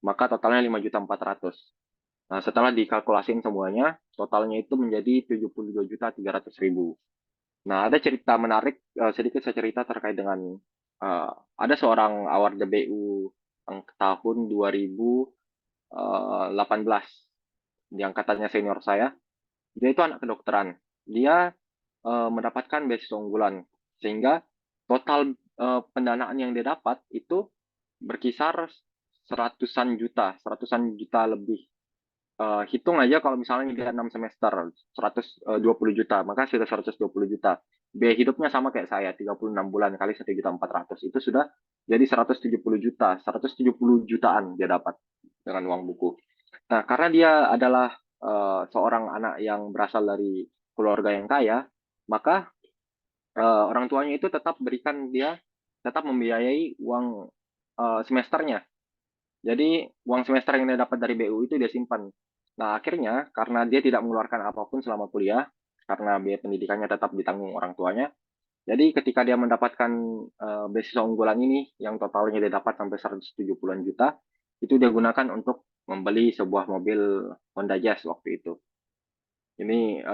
maka totalnya 5.400.000. Nah, setelah dikalkulasiin semuanya, totalnya itu menjadi 72.300.000. Nah, ada cerita menarik, sedikit saya cerita terkait dengan ada seorang awarda BU tahun 2018, di angkatannya senior saya. Dia itu anak kedokteran. Dia mendapatkan beasiswa unggulan, sehingga total pendanaan yang dia dapat itu berkisar seratusan juta lebih. Hitung aja kalau misalnya dia 6 semester, 120 juta, maka sudah 120 juta. Biaya hidupnya sama kayak saya, 36 bulan kali 1.400.000. Itu sudah jadi 170 juta, 170 jutaan dia dapat dengan uang buku. Nah, karena dia adalah seorang anak yang berasal dari keluarga yang kaya, maka orang tuanya itu tetap berikan dia, tetap membiayai uang semesternya. Jadi uang semester yang dia dapat dari BU itu dia simpan. Nah, akhirnya karena dia tidak mengeluarkan apapun selama kuliah, karena biaya pendidikannya tetap ditanggung orang tuanya, jadi ketika dia mendapatkan beasiswa unggulan ini, yang totalnya dia dapat sampai 170-an juta, itu dia gunakan untuk membeli sebuah mobil Honda Jazz waktu itu. Ini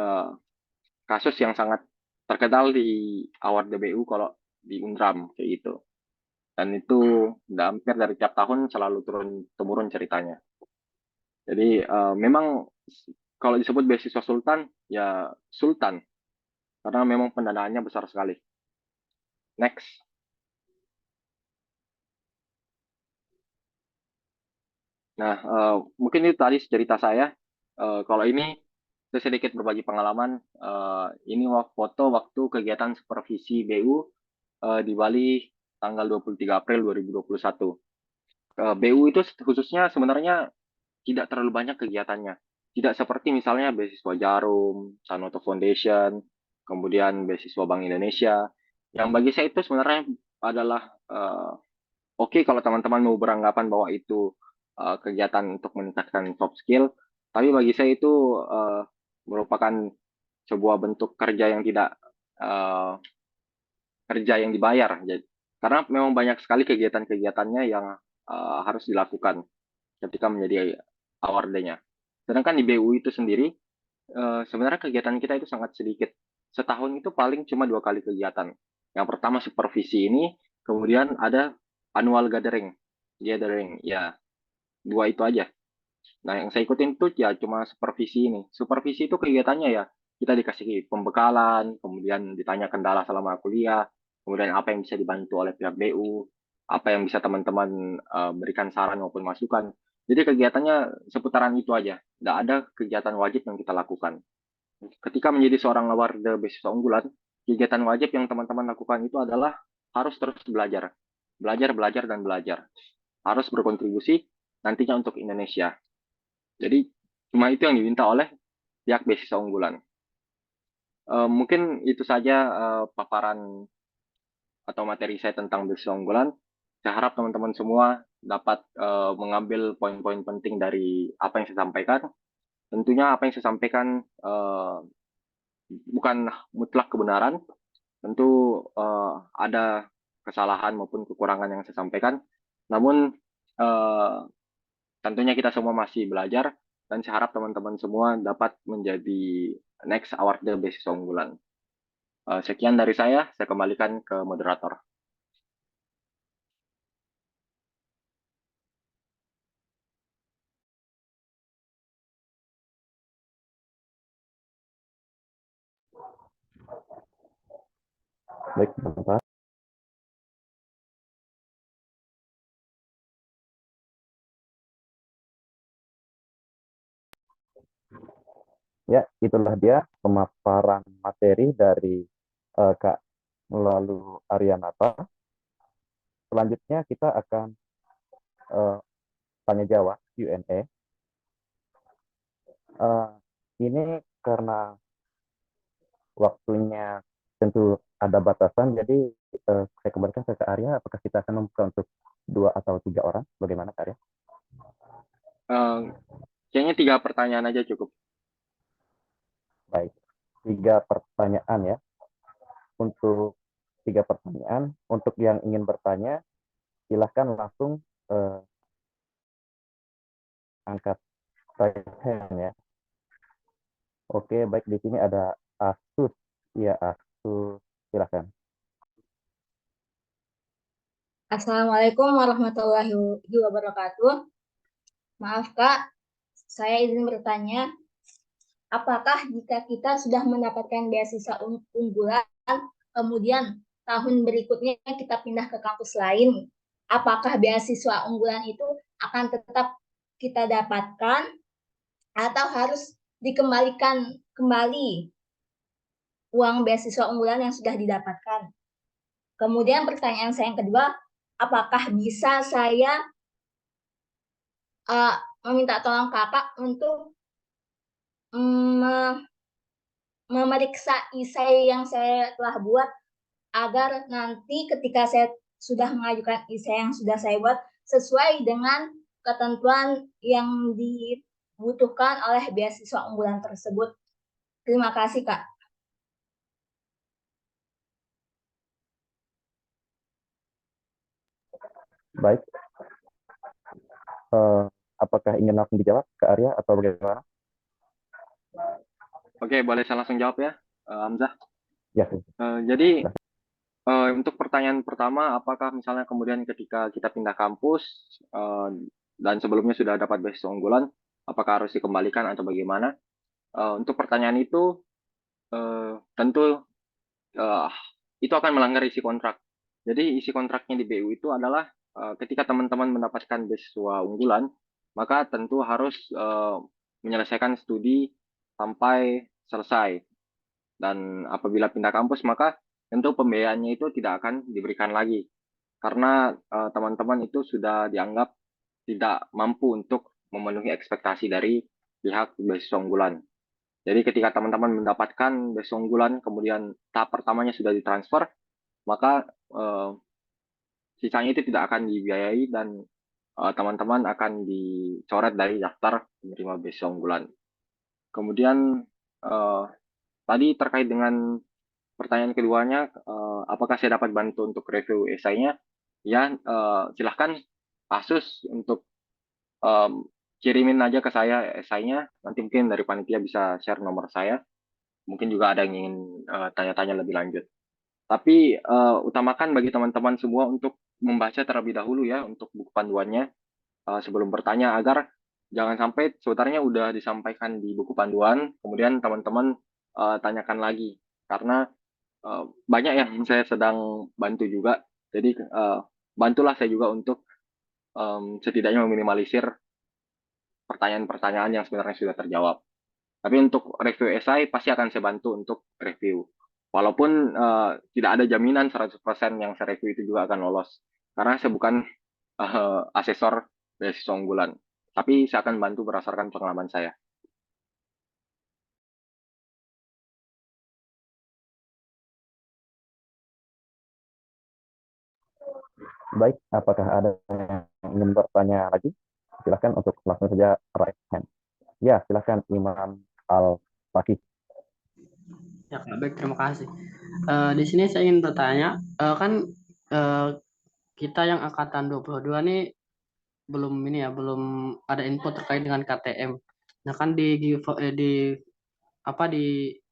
kasus yang sangat terkenal di award DBU kalau di Undram, kayak gitu. Dan itu hampir dari tiap tahun selalu turun-temurun ceritanya. Jadi memang kalau disebut beasiswa Sultan, ya Sultan. Karena memang pendanaannya besar sekali. Next. Nah, mungkin itu tadi cerita saya. Kalau ini, saya sedikit berbagi pengalaman. Ini foto waktu kegiatan supervisi BU di Bali tanggal 23 April 2021. BU itu khususnya sebenarnya tidak terlalu banyak kegiatannya. Tidak seperti misalnya beasiswa Jarum, Sanoto Foundation, kemudian beasiswa Bank Indonesia. Yang bagi saya itu sebenarnya adalah oke kalau teman-teman mau beranggapan bahwa itu kegiatan untuk meningkatkan soft skill, tapi bagi saya itu merupakan sebuah bentuk kerja yang tidak kerja yang dibayar. Jadi, karena memang banyak sekali kegiatan-kegiatannya yang harus dilakukan ketika menjadi awardnya. Sedangkan di BU itu sendiri, sebenarnya kegiatan kita itu sangat sedikit. Setahun itu paling cuma 2 kali kegiatan. Yang pertama supervisi ini, kemudian ada annual gathering. Gathering, ya 2 itu aja. Nah, yang saya ikutin tuh ya cuma supervisi ini. Supervisi itu kegiatannya ya, kita dikasih pembekalan, kemudian ditanya kendala selama kuliah, kemudian apa yang bisa dibantu oleh pihak BU, apa yang bisa teman-teman berikan saran maupun masukan. Jadi kegiatannya seputaran itu aja. Tidak ada kegiatan wajib yang kita lakukan. Ketika menjadi seorang warga beasiswa unggulan, kegiatan wajib yang teman-teman lakukan itu adalah harus terus belajar. Belajar, dan belajar. Harus berkontribusi nantinya untuk Indonesia. Jadi, cuma itu yang diminta oleh pihak beasiswa unggulan. Mungkin itu saja paparan atau materi saya tentang beasiswa unggulan. Saya harap teman-teman semua dapat mengambil poin-poin penting dari apa yang saya sampaikan. Tentunya apa yang saya sampaikan bukan mutlak kebenaran. Tentu ada kesalahan maupun kekurangan yang saya sampaikan. Namun tentunya kita semua masih belajar dan saya harap teman-teman semua dapat menjadi next award beasiswa unggulan. Sekian dari saya kembalikan ke moderator. Baik, Bapak. Ya, itulah dia pemaparan materi dari Kak Lalu Arianata. Selanjutnya kita akan tanya jawab Q&A. Ini karena waktunya tentu ada batasan, jadi saya kembalikan ke Kak Arya. Apakah kita akan membuka untuk 2 atau 3 orang? Bagaimana, Kak Arya? Kayaknya 3 pertanyaan aja cukup. Baik, 3 pertanyaan ya. Untuk 3 pertanyaan, untuk yang ingin bertanya, silahkan langsung angkat raise hand ya. Oke, baik, di sini ada Asus. Ya, Asus, silahkan. Assalamualaikum warahmatullahi wabarakatuh. Maaf Kak, saya izin bertanya, apakah jika kita sudah mendapatkan beasiswa unggulan, kemudian tahun berikutnya kita pindah ke kampus lain, apakah beasiswa unggulan itu akan tetap kita dapatkan atau harus dikembalikan kembali uang beasiswa unggulan yang sudah didapatkan? Kemudian pertanyaan saya yang kedua, apakah bisa saya meminta tolong kakak untuk memeriksa esai yang saya telah buat agar nanti ketika saya sudah mengajukan esai yang sudah saya buat sesuai dengan ketentuan yang dibutuhkan oleh beasiswa unggulan tersebut. Terima kasih, Kak. Baik. Apakah ingin langsung dijawab ke Arya atau bagaimana? Oke, boleh saya langsung jawab ya, Hamzah? Ya. Jadi untuk pertanyaan pertama, apakah misalnya kemudian ketika kita pindah kampus dan sebelumnya sudah dapat beasiswa unggulan, apakah harus dikembalikan atau bagaimana? Untuk pertanyaan itu tentu itu akan melanggar isi kontrak. Jadi isi kontraknya di BU itu adalah ketika teman-teman mendapatkan beasiswa unggulan, maka tentu harus menyelesaikan studi sampai selesai. Dan apabila pindah kampus, maka tentu pembiayaannya itu tidak akan diberikan lagi. Karena teman-teman itu sudah dianggap tidak mampu untuk memenuhi ekspektasi dari pihak beasiswa unggulan. Jadi ketika teman-teman mendapatkan beasiswa unggulan, kemudian tahap pertamanya sudah ditransfer, maka sisanya itu tidak akan dibiayai dan teman-teman akan dicoret dari daftar penerima beasiswa unggulan. Kemudian tadi terkait dengan pertanyaan keduanya, apakah saya dapat bantu untuk review esainya? Ya, silahkan Asus untuk kirimin aja ke saya esainya. Nanti mungkin dari panitia bisa share nomor saya. Mungkin juga ada yang ingin tanya-tanya lebih lanjut. Tapi utamakan bagi teman-teman semua untuk membaca terlebih dahulu ya untuk buku panduannya sebelum bertanya agar jangan sampai sebenarnya udah disampaikan di buku panduan, kemudian teman-teman tanyakan lagi karena banyak yang saya sedang bantu juga. Jadi bantulah saya juga untuk setidaknya meminimalisir pertanyaan-pertanyaan yang sebenarnya sudah terjawab. Tapi untuk review esai pasti akan saya bantu untuk review. Walaupun tidak ada jaminan 100% yang saya review itu juga akan lolos. Karena saya bukan asesor beasiswa unggulan. Tapi saya akan bantu berdasarkan pengalaman saya. Baik, apakah ada yang ingin bertanya lagi? Silakan untuk langsung saja raise hand. Ya, silakan Imam Al-Fakih. Ya, Kak, baik, terima kasih. Di sini saya ingin bertanya, kan kita yang angkatan 22 nih belum ada info terkait dengan KTM. Nah, kan di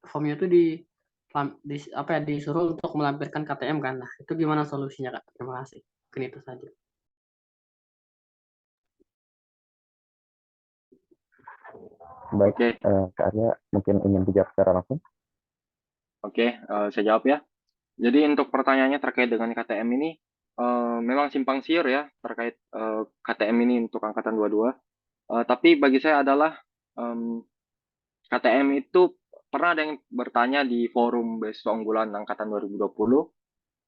formnya itu disuruh untuk melampirkan KTM kan. Nah, itu gimana solusinya, Kak? Terima kasih. Mungkin itu saja. Baik, Oke. Kak Arya mungkin ingin dijawab secara langsung. Oke, saya jawab ya. Jadi untuk pertanyaannya terkait dengan KTM ini, memang simpang siur ya terkait KTM ini untuk angkatan 22. Tapi bagi saya adalah KTM itu pernah ada yang bertanya di forum beasiswa unggulan angkatan 2020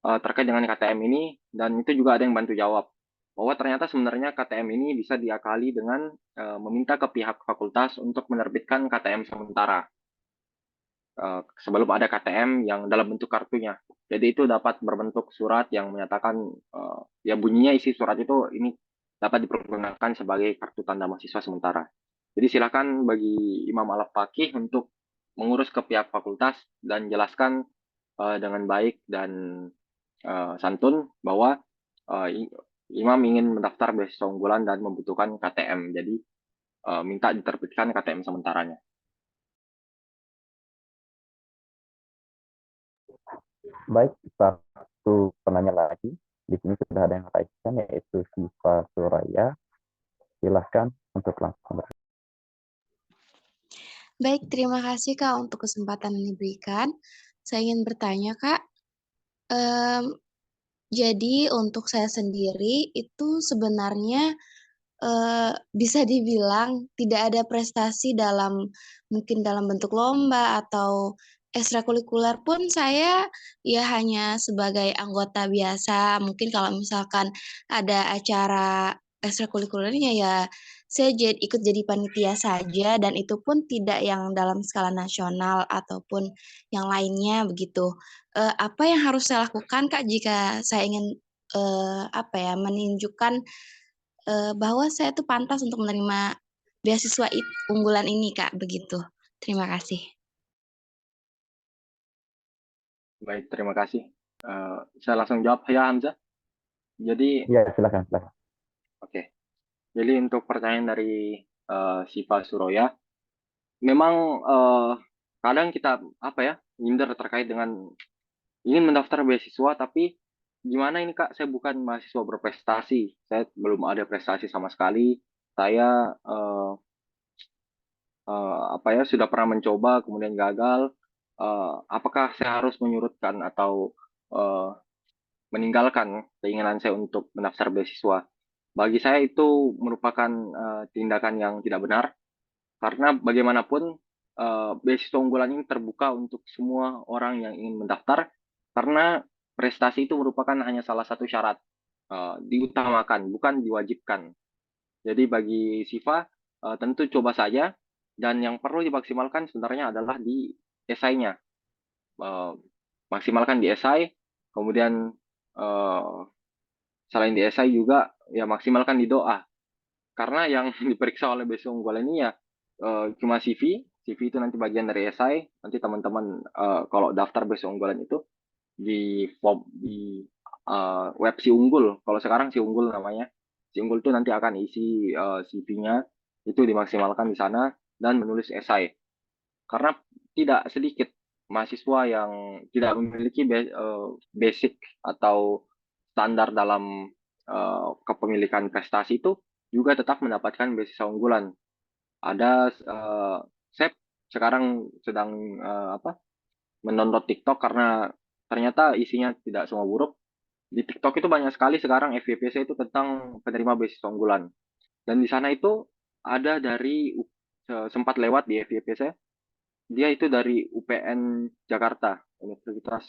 terkait dengan KTM ini, dan itu juga ada yang bantu jawab bahwa ternyata sebenarnya KTM ini bisa diakali dengan meminta ke pihak fakultas untuk menerbitkan KTM sementara sebelum ada KTM yang dalam bentuk kartunya. Jadi itu dapat berbentuk surat yang menyatakan ya bunyinya isi surat itu ini dapat dipergunakan sebagai kartu tanda mahasiswa sementara. Jadi silakan bagi Imam Al-Fakih untuk mengurus ke pihak fakultas dan jelaskan dengan baik dan santun bahwa Imam ingin mendaftar beasiswa unggulan dan membutuhkan KTM. Jadi minta diterbitkan KTM sementaranya. Baik, satu penanya lagi. Di sini sudah ada yang raiskan, yaitu Siva Suraya. Silahkan untuk langsung. Baik, terima kasih Kak untuk kesempatan yang diberikan. Saya ingin bertanya Kak, jadi untuk saya sendiri itu sebenarnya bisa dibilang tidak ada prestasi mungkin dalam bentuk lomba atau ekstrakurikuler pun saya ya hanya sebagai anggota biasa. Mungkin kalau misalkan ada acara ekstrakurikulernya ya saya ikut jadi panitia saja dan itu pun tidak yang dalam skala nasional ataupun yang lainnya begitu. Apa yang harus saya lakukan Kak jika saya ingin menunjukkan bahwa saya tuh pantas untuk menerima beasiswa unggulan ini, Kak, begitu. Terima kasih. Baik, terima kasih. Saya langsung jawab ya Hamzah. Jadi, ya silakan. Oke. Jadi untuk pertanyaan dari Siva Suroya, memang kadang kita minder terkait dengan ingin mendaftar beasiswa, tapi gimana ini Kak, saya bukan mahasiswa berprestasi, saya belum ada prestasi sama sekali, saya sudah pernah mencoba kemudian gagal, apakah saya harus menyurutkan atau meninggalkan keinginan saya untuk mendaftar beasiswa? Bagi saya itu merupakan tindakan yang tidak benar, karena bagaimanapun beasiswa unggulan ini terbuka untuk semua orang yang ingin mendaftar, karena prestasi itu merupakan hanya salah satu syarat, diutamakan, bukan diwajibkan. Jadi bagi Siva, tentu coba saja, dan yang perlu dimaksimalkan sebenarnya adalah di esainya. Maksimalkan di esai, kemudian selain di esai juga ya maksimalkan di doa. Karena yang diperiksa oleh beasiswa unggulan ini ya cuma CV itu nanti bagian dari esai. Nanti teman-teman kalau daftar beasiswa unggulan itu di form di web Si Unggul. Kalau sekarang Si Unggul namanya. Si Unggul itu nanti akan isi CV-nya itu dimaksimalkan di sana dan menulis esai. Karena tidak sedikit mahasiswa yang tidak memiliki basic atau standar dalam kepemilikan prestasi itu juga tetap mendapatkan beasiswa unggulan. Ada saya sekarang sedang menonton TikTok karena ternyata isinya tidak semua buruk. Di TikTok itu banyak sekali sekarang FYPC itu tentang penerima beasiswa unggulan. Dan di sana itu ada dari sempat lewat di FYPC, dia itu dari UPN Jakarta. Universitas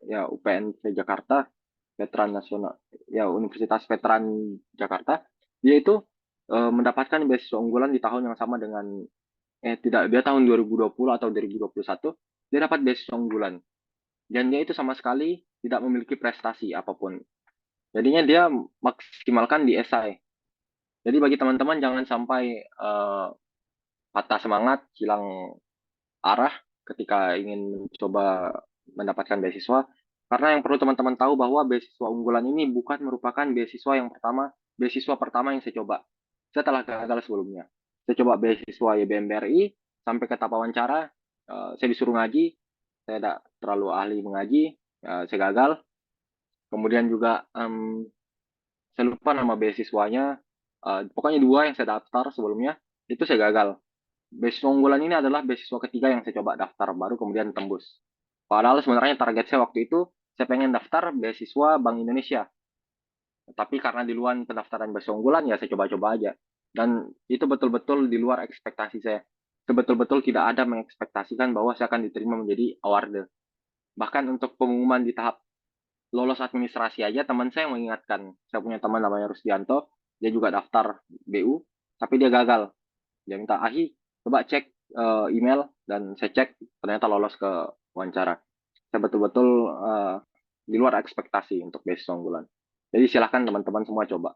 ya UPN Jakarta, Veteran Nasional, ya Universitas Veteran Jakarta, dia itu mendapatkan beasiswa unggulan di tahun yang sama dengan tidak, dia tahun 2020 atau 2021 dia dapat beasiswa unggulan dan dia itu sama sekali tidak memiliki prestasi apapun. Jadinya dia maksimalkan di esai. Jadi bagi teman-teman jangan sampai patah semangat, hilang arah ketika ingin mencoba mendapatkan beasiswa. Karena yang perlu teman-teman tahu bahwa beasiswa unggulan ini bukan merupakan beasiswa pertama yang saya coba. Saya telah gagal sebelumnya. Saya coba beasiswa YBM BRI, sampai ke tahap wawancara, saya disuruh ngaji, saya tidak terlalu ahli mengaji, saya gagal. Kemudian juga saya lupa nama beasiswanya, pokoknya 2 yang saya daftar sebelumnya, itu saya gagal. Beasiswa unggulan ini adalah beasiswa ketiga yang saya coba daftar, baru kemudian tembus. Padahal sebenarnya target saya waktu itu, saya pengen daftar beasiswa Bank Indonesia. Tapi karena di luar pendaftaran beasiswa unggulan, ya saya coba-coba aja. Dan itu betul-betul di luar ekspektasi saya. Sebetul-betul tidak ada mengekspektasikan bahwa saya akan diterima menjadi award. Bahkan untuk pengumuman di tahap lolos administrasi aja, teman saya yang mengingatkan. Saya punya teman namanya Rusdianto, dia juga daftar BU, tapi dia gagal. Dia minta, Ahi, coba cek email, dan saya cek, ternyata lolos ke wawancara. Saya betul-betul di luar ekspektasi untuk beasiswa unggulan. Jadi silahkan teman-teman semua coba.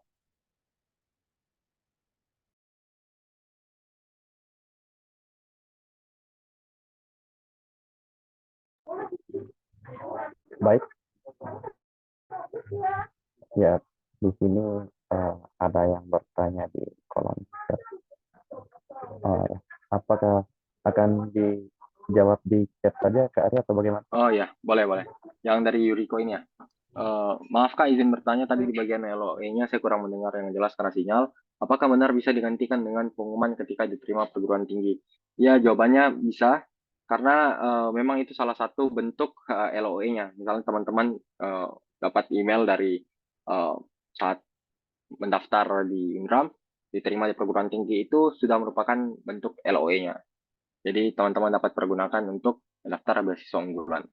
Baik, ya di sini ada yang bertanya di kolom chat. Apakah akan dijawab di chat saja Kak Arya atau bagaimana? Oh ya, boleh. Yang dari Yuriko ini ya. Maaf Kak, izin bertanya tadi di bagian LOE-nya saya kurang mendengar yang jelas karena sinyal. Apakah benar bisa digantikan dengan pengumuman ketika diterima perguruan tinggi? Ya, jawabannya bisa, karena memang itu salah satu bentuk LOE-nya. Misalnya teman-teman dapat email dari saat mendaftar di Unram, diterima di perguruan tinggi, itu sudah merupakan bentuk LOE-nya. Jadi teman-teman dapat pergunakan untuk mendaftar beasiswa unggulan.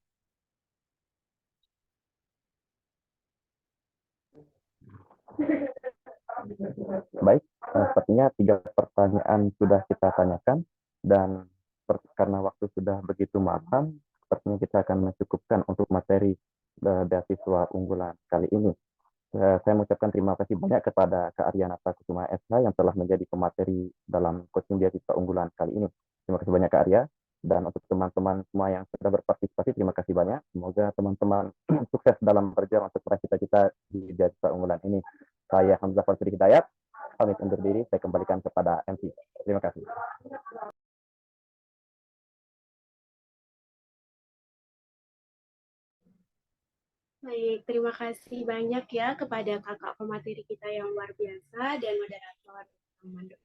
Baik, sepertinya 3 pertanyaan sudah kita tanyakan, dan karena waktu sudah begitu malam, sepertinya kita akan mencukupkan untuk materi beasiswa unggulan kali ini. Saya mengucapkan terima kasih banyak kepada Kak Aryanata Kusuma SH yang telah menjadi pemateri dalam coaching beasiswa unggulan kali ini. Terima kasih banyak Kak Arya, dan untuk teman-teman semua yang sudah berpartisipasi, terima kasih banyak. Semoga teman-teman sukses dalam berjuang untuk meraih cita-cita di beasiswa unggulan ini. Saya Hamzah Farsidi Hidayat, pamit undur diri, saya kembalikan kepada MC. Terima kasih. Baik, terima kasih banyak ya kepada kakak pemateri kita yang luar biasa dan moderator Armando.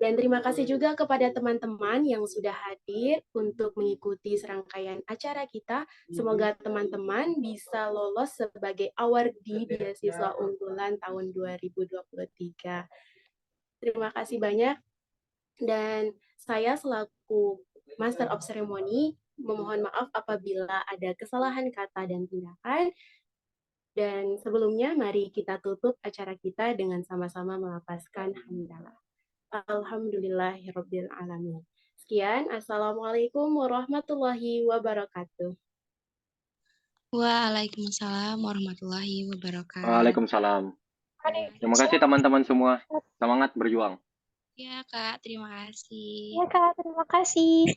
Dan terima kasih juga kepada teman-teman yang sudah hadir untuk mengikuti serangkaian acara kita. Semoga teman-teman bisa lolos sebagai awardee beasiswa unggulan tahun 2023. Terima kasih banyak. Dan saya selaku Master of Ceremony memohon maaf apabila ada kesalahan kata dan tindakan. Dan sebelumnya mari kita tutup acara kita dengan sama-sama melafazkan hamdalah. Alhamdulillahirabbil alamin. Sekian, assalamualaikum warahmatullahi wabarakatuh. Waalaikumsalam warahmatullahi wabarakatuh. Waalaikumsalam. Terima kasih teman-teman semua. Semangat berjuang. Ya Kak, terima kasih. Ya Kak, terima kasih.